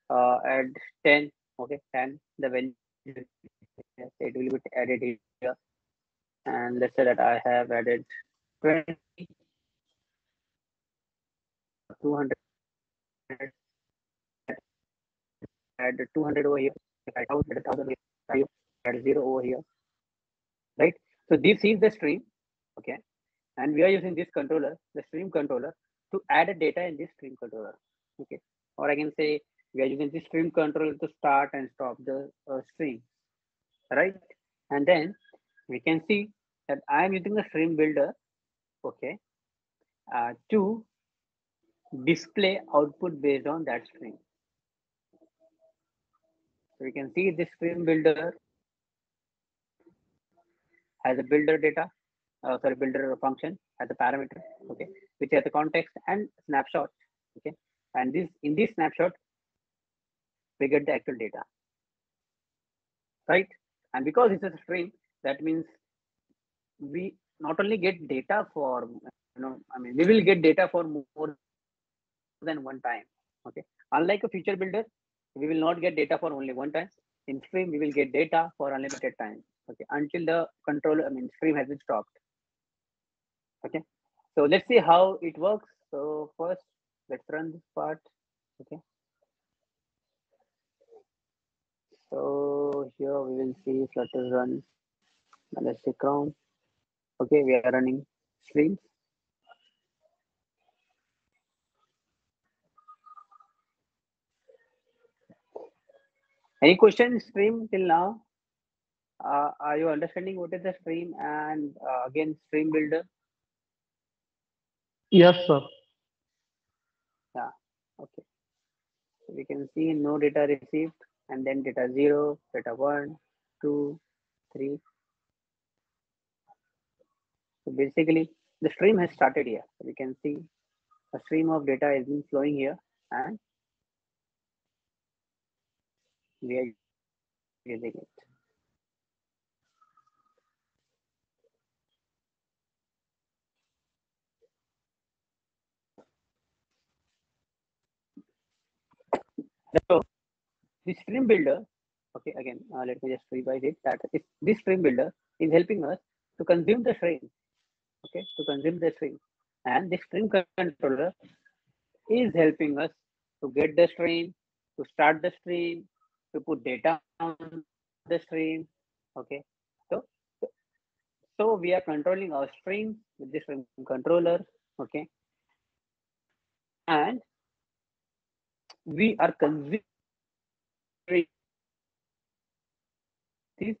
add 10. Okay, 10, the value it will be added here, and let's say that I have added 20, 200. add 200 over here, add 1,000 over here, add 0 over here, right? So this is the stream, okay? And we are using this controller, the stream controller, to add a data in this stream controller, okay? Or I can say we are using this stream controller to start and stop the stream, right? And then we can see that I am using the stream builder, okay, to display output based on that stream. So we can see this stream builder has a builder data, builder function as a parameter, okay, which has a context and snapshot, okay. And this in this snapshot, we get the actual data, right? And because it's a stream, that means we not only get data for, we will get data for more than one time, okay. Unlike a feature builder, we will not get data for only one time. In stream, we will get data for unlimited time, okay, until the stream has been stopped, okay. So let's see how it works. So first, let's run this part, okay. So here we will see Flutter run Elastic Ground. Okay, we are running streams. Any questions stream till now? Are you understanding what is the stream and again stream builder? Yes, sir. Yeah, okay. So we can see no data received and then data 0, data 1, 2, 3. So basically the stream has started here. So we can see a stream of data is been flowing here and we are using it. So this stream builder, okay, again, let me just revise it, that this stream builder is helping us to consume the stream, okay, to consume the stream. And this stream controller is helping us to get the stream, to start the stream, to put data on the stream, okay. So, so we are controlling our stream with this stream controller, okay. And we are consuming this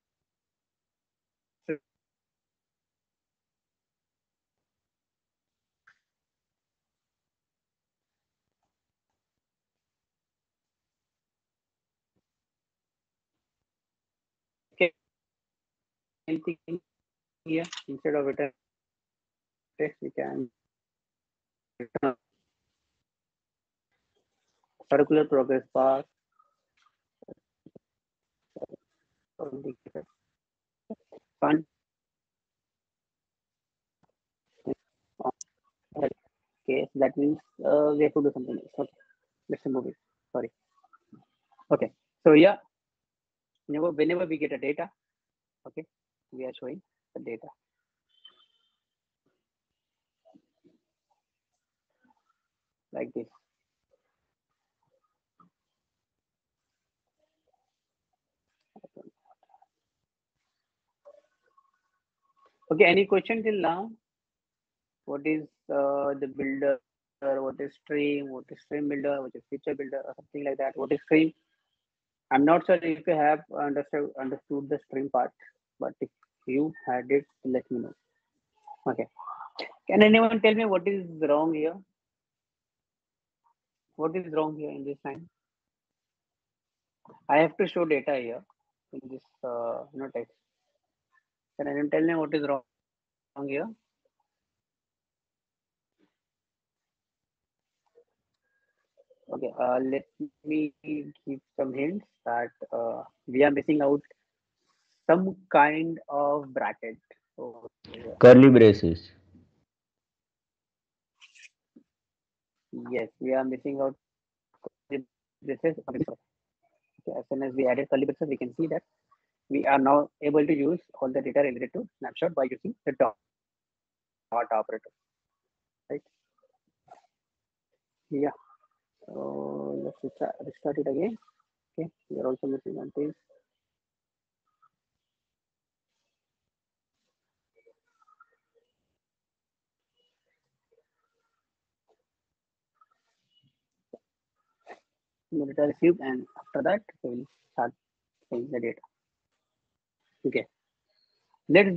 anything here instead of it text, we can circular progress bar. Fun. Okay, so that means we have to do something else. Okay, let's remove it. Sorry. Okay, so yeah, whenever we get a data, okay, we are showing the data. Like this. Okay, any question till now? What is the builder? What is stream? What is stream builder? What is feature builder? Or something like that. What is stream? I'm not sure if you have understood the stream part, but if you had it, let me know. Okay. Can anyone tell me what is wrong here? What is wrong here in this line? I have to show data here in this text. Can anyone tell me what is wrong here? Okay, let me give some hints that we are missing out some kind of bracket. So, Curly braces. yes, we are missing out. This is okay, as soon as we added curly braces, we can see that we are now able to use all the data related to snapshot by using the dot operator, right? Yeah. So let's restart it again. Okay, we are also missing one thing. Data received, and after that we will start saying the data. Okay, let's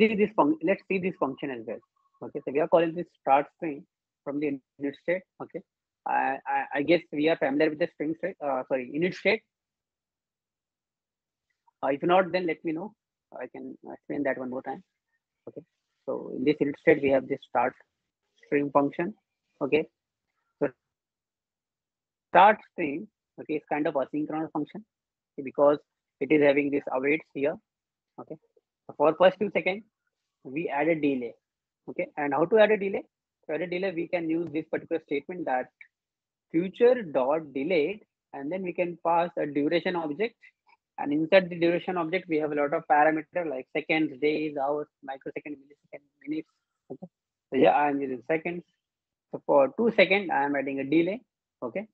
see this function as well. Okay, so we are calling this start string from the init state. Okay, I guess we are familiar with the string state. Sorry, init state. If not, then let me know. I can explain that one more time. Okay, so in this init state we have this start string function. Okay, so start string, okay, is kind of asynchronous function because it is having this awaits here. Okay, so for first 2 seconds we add a delay. Okay, and how to add a delay? To add a delay, we can use this particular statement that future dot delayed, and then we can pass a duration object. And inside the duration object, we have a lot of parameter like seconds, days, hours, microsecond, millisecond, minutes. Okay, so yeah, I am using seconds. So for 2 seconds, I am adding a delay. Okay,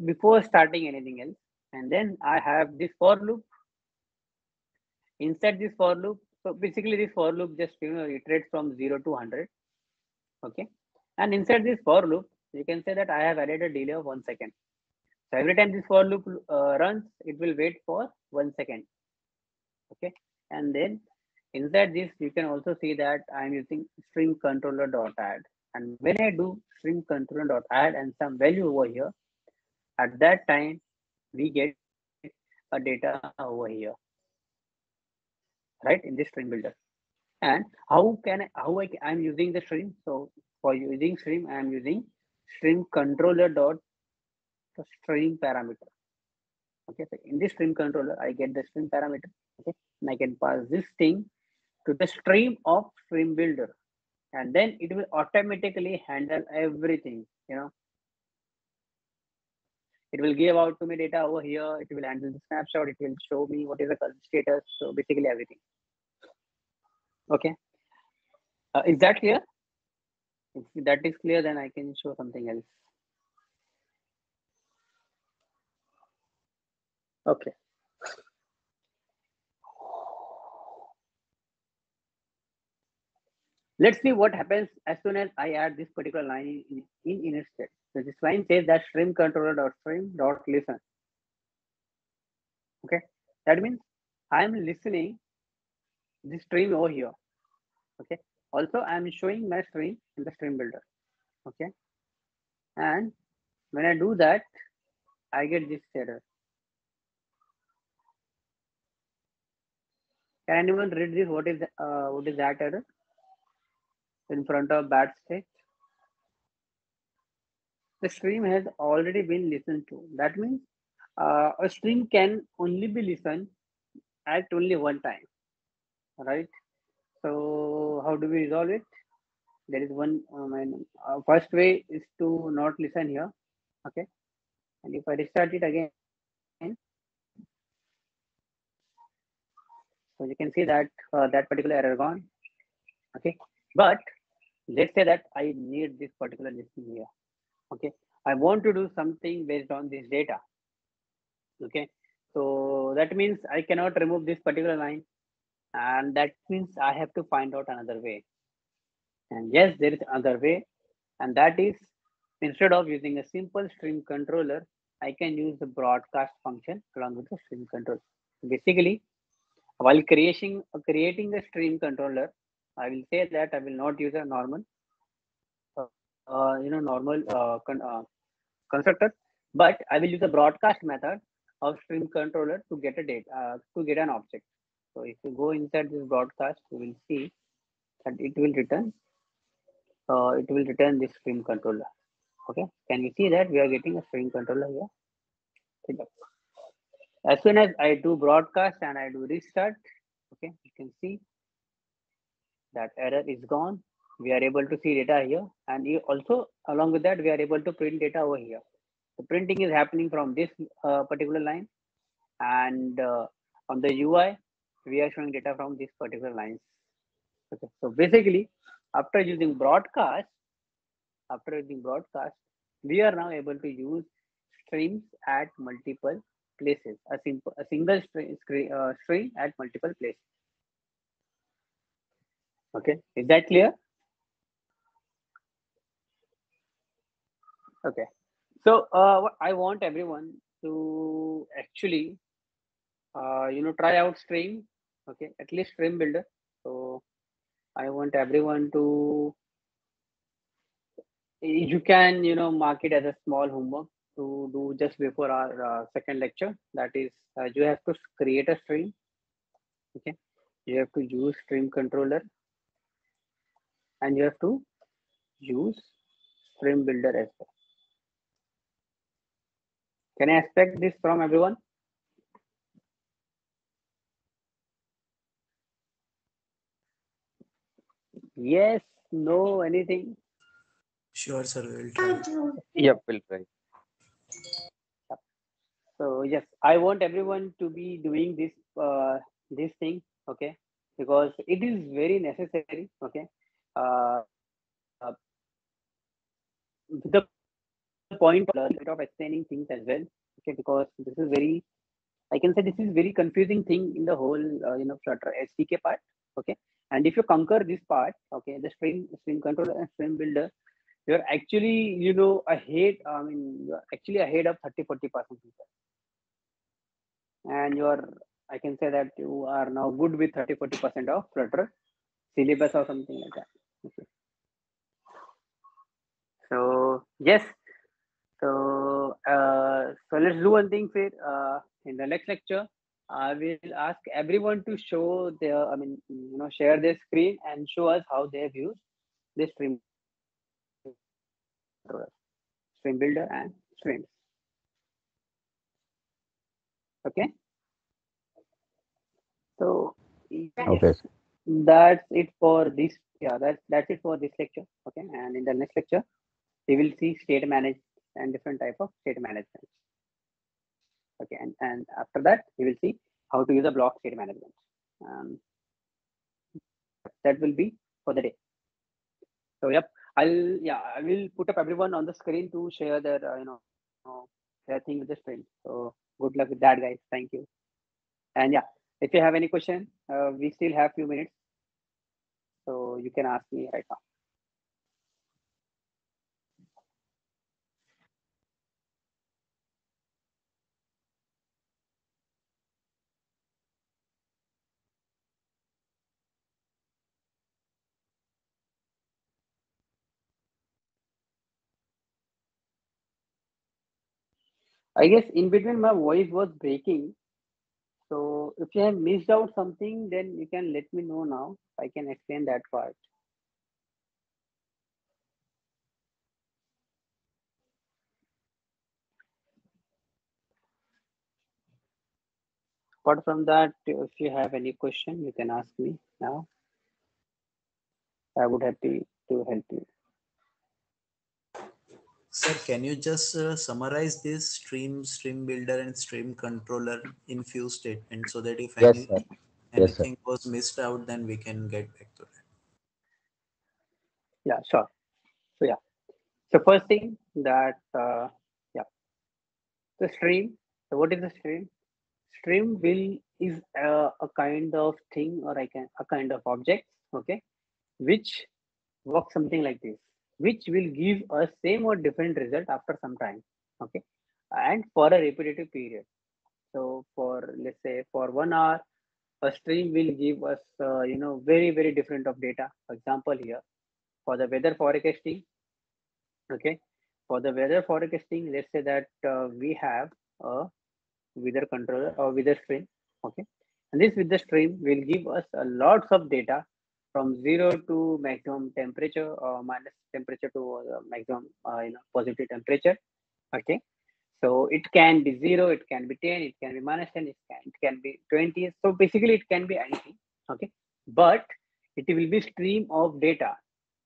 before starting anything else, and then I have this for loop. Inside this for loop, so basically this for loop just iterates from 0 to 100. Okay, and inside this for loop, you can say that I have added a delay of 1 second. So every time this for loop runs, it will wait for 1 second. Okay, and then inside this, you can also see that I am using string controller dot add. And when I do string controller dot add and some value over here, at that time we get a data over here, right, in this string builder. And I'm using the string. So for using string, I am using string controller dot string parameter. Okay, so in this string controller, I get the string parameter. Okay, and I can pass this string to the stream of stream builder, and then it will automatically handle everything. It will give out to me data over here. It will handle the snapshot. It will show me what is the current status. So basically everything. Okay, is that clear? If that is clear, then I can show something else. Okay. Let's see what happens as soon as I add this particular line in init state. So this line says that stream controller dot stream dot listen. Okay, that means I am listening the stream over here. Okay, also I am showing my stream in the stream builder. Okay, and when I do that, I get this error. Can anyone read this? What is that error in front of bad state? The stream has already been listened to. That means a stream can only be listened at only one time, right? So how do we resolve it? There is one. First way is to not listen here. Okay, and if I restart it again, so you can see that that particular error gone. Okay, but let's say that I need this particular listening here. Okay, I want to do something based on this data. Okay, so that means I cannot remove this particular line, and that means I have to find out another way. And yes, there is another way, and that is instead of using a simple stream controller, I can use the broadcast function along with the stream controller. Basically, while creating a stream controller, I will say that I will not use a normal, normal constructor, but I will use a broadcast method of stream controller to get a data to get an object. So if you go inside this broadcast, you will see that it will return this stream controller. Okay, can you see that we are getting a stream controller here? As soon as I do broadcast and I do restart, okay, you can see that error is gone. We are able to see data here, and also along with that, we are able to print data over here. The printing is happening from this particular line, and on the UI, we are showing data from these particular lines. Okay, so basically, after using broadcast, we are now able to use streams at multiple places, a single string at multiple places. Okay, is that clear? Okay, so I want everyone to actually try out Stream. Okay, at least Stream Builder. So I want everyone to, you can mark it as a small homework to do just before our second lecture. That is, you have to create a stream. Okay, you have to use stream controller, and you have to use stream builder as well. Can I expect this from everyone? Yes, no, anything? Sure, sir. We'll try. Yep, we'll try. So yes, I want everyone to be doing this thing, okay, because it is very necessary, okay. Uh, the point of learning, of explaining things as well, okay, because this is very, I can say this is very confusing thing in the whole Flutter SDK part, okay. And if you conquer this part, okay, the stream controller and stream builder, you're actually ahead. I mean, you're actually ahead of 30-40% people, and you're, I can say that you are now good with 30-40% of Flutter syllabus or something like that. Okay. So yes, so let's do one thing, Fir. In the next lecture, I will ask everyone to show their, I mean, share their screen and show us how they have used this stream controller, stream builder, and streams. Okay. So yes, Okay. that's it for this. Yeah, that's it for this lecture. Okay, and in the next lecture, we will see state management and different type of state management. Okay, and after that, we will see how to use a block state management. That will be for the day. So yep, I will put up everyone on the screen to share their their thing with the screen. So good luck with that, guys. Thank you. And yeah, if you have any question, we still have few minutes, so you can ask me right now. I guess in between my voice was breaking. So if you have missed out something, then you can let me know now. I can explain that part. Apart from that, if you have any question, you can ask me now. I would happy to help you. Sir, can you just summarize this stream builder and stream controller in few statements so that if Yes, sir. Yes, sir. anything was missed out, then we can get back to that. Yeah, sure. So yeah. So first thing that the stream. So what is the stream? Stream will is a kind of thing, or a kind of object, okay, which works something like this, which will give us same or different result after some time, okay, and for a repetitive period. So for, let's say, for 1 hour, a stream will give us very different of data. For example, here for the weather forecasting, okay, for the weather forecasting, let's say that we have a weather controller or weather stream, okay, and this weather stream will give us a lots of data from 0 to maximum temperature or minus temperature to maximum positive temperature, okay. So it can be 0, it can be 10, it can be minus 10, it can be 20. So basically it can be anything, okay, but it will be stream of data,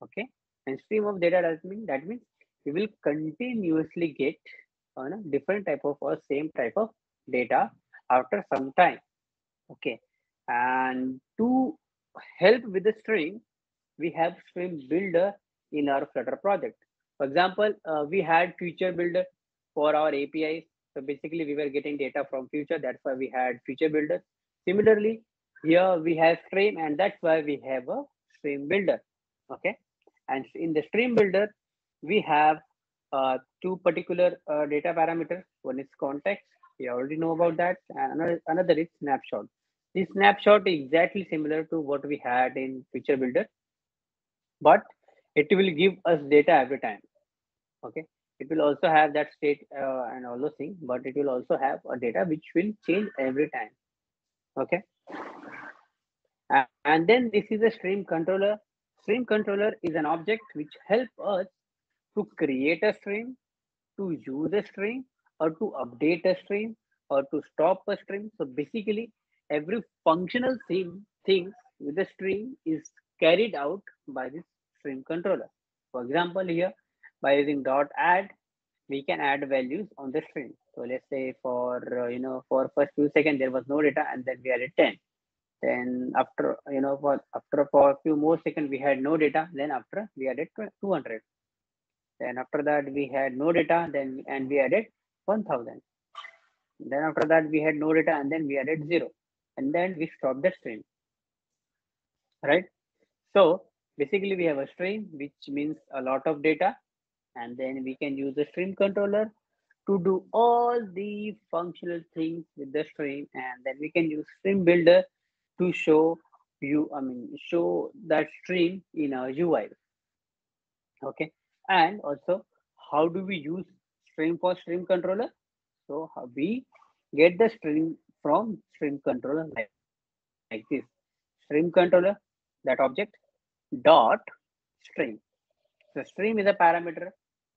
okay. And stream of data does mean, that means we will continuously get different type of or same type of data after some time, okay. And to help with the stream, we have stream builder in our Flutter project. For example, we had feature builder for our APIs, So basically we were getting data from future. That's why we had feature builder. Similarly, here we have stream, and that's why we have a stream builder. Okay. And in the stream builder, we have two particular data parameters. One is context. We already know about that. And another is snapshot. This snapshot is exactly similar to what we had in feature builder, but it will give us data every time. Okay. It will also have that state and all those things, but it will also have a data which will change every time. Okay. And then this is a stream controller. Stream controller is an object which helps us to create a stream, to use a stream, or to update a stream, or to stop a stream. So basically, every functional thing with the stream is carried out by this stream controller. For example, here by using dot add, we can add values on the stream. So let's say for for first few seconds there was no data, and then we added 10. Then after for a few more seconds we had no data. Then after we added 200. Then after that we had no data. Then and we added 1000. Then after that we had no data, and then we added 0, and then we stopped the stream. Right. So basically we have a stream, which means a lot of data, and then we can use the stream controller to do all the functional things with the stream, and then we can use stream builder to show that stream in our UI. Okay. And also, how do we use stream for stream controller? So we get the stream from stream controller like this. Stream controller, that object dot stream. So stream is a parameter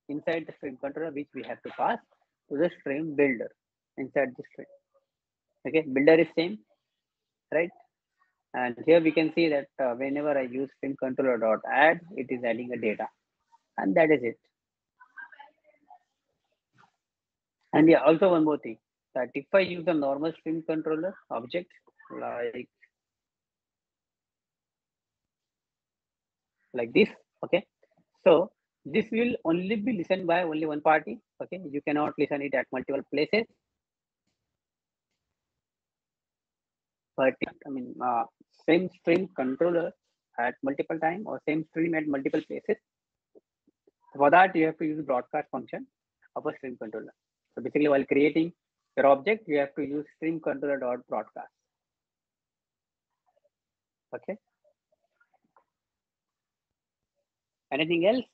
inside the stream controller which we have to pass to the stream builder inside the stream. Okay, builder is same, right? And here we can see that whenever I use stream controller dot add, it is adding a data, and that is it. And yeah, also one more thing, that if I use a normal stream controller object like this, okay, so this will only be listened by only one party. Okay, you cannot listen it at multiple places. But same stream controller at multiple time, or same stream at multiple places. For that, you have to use broadcast function of a stream controller. So basically, while creating your object, you have to use stream controller dot broadcast. Okay. Anything else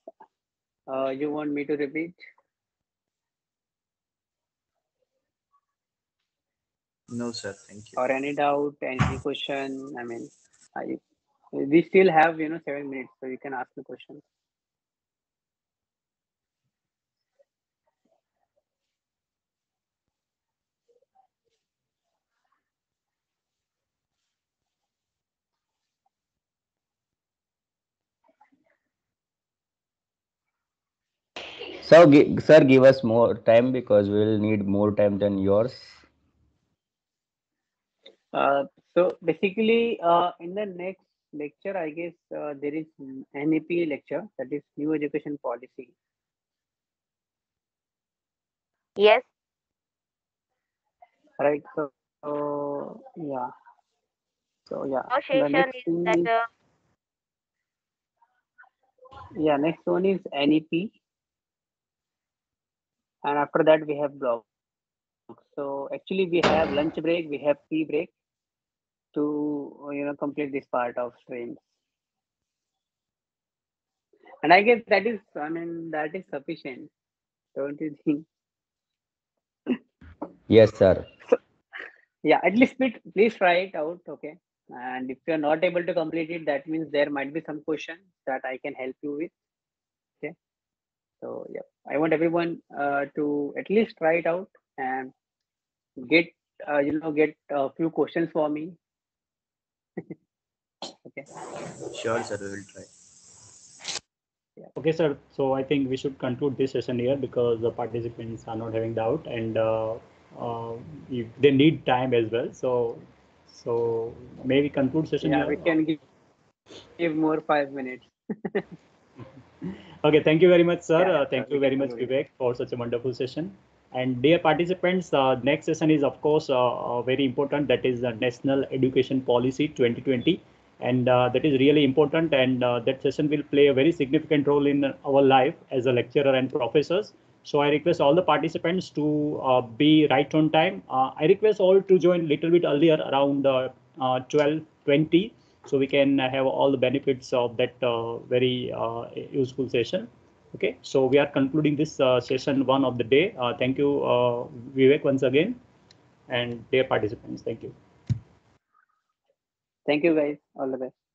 you want me to repeat? No, sir. Thank you. Or any doubt, any question? I mean, we still have 7 minutes, so you can ask the question. So, sir, give us more time because we will need more time than yours. So basically, in the next lecture, I guess there is NEP lecture, that is New Education Policy. Yes. Right. So yeah. So yeah. Our The session next is thing that next one is NEP, and after that we have blog. So actually we have lunch break, we have tea break to complete this part of streams. And I guess that is sufficient, don't you think? Yes, sir. So, yeah, at least please try it out. Okay. And if you're not able to complete it, that means there might be some questions that I can help you with. Okay. So yeah, I want everyone to at least try it out and get a few questions for me. Okay. Sure, sir. We will try. Yeah. Okay, sir. So I think we should conclude this session here because the participants are not having doubt, and they need time as well. So may we conclude session Yeah, here? we can give more 5 minutes. Okay, thank you very much, sir. Yeah, thank sure, you we very can much, conclude it. Vivek, for such a wonderful session. And dear participants, next session is of course very important. That is the National Education Policy 2020, and that is really important. And that session will play a very significant role in our life as a lecturer and professors. So I request all the participants to be right on time. I request all to join little bit earlier, around 12:20, so we can have all the benefits of that very useful session. Okay, so we are concluding this session 1 of the day. Thank you, Vivek, once again, and dear participants. Thank you. Thank you, guys. All the best.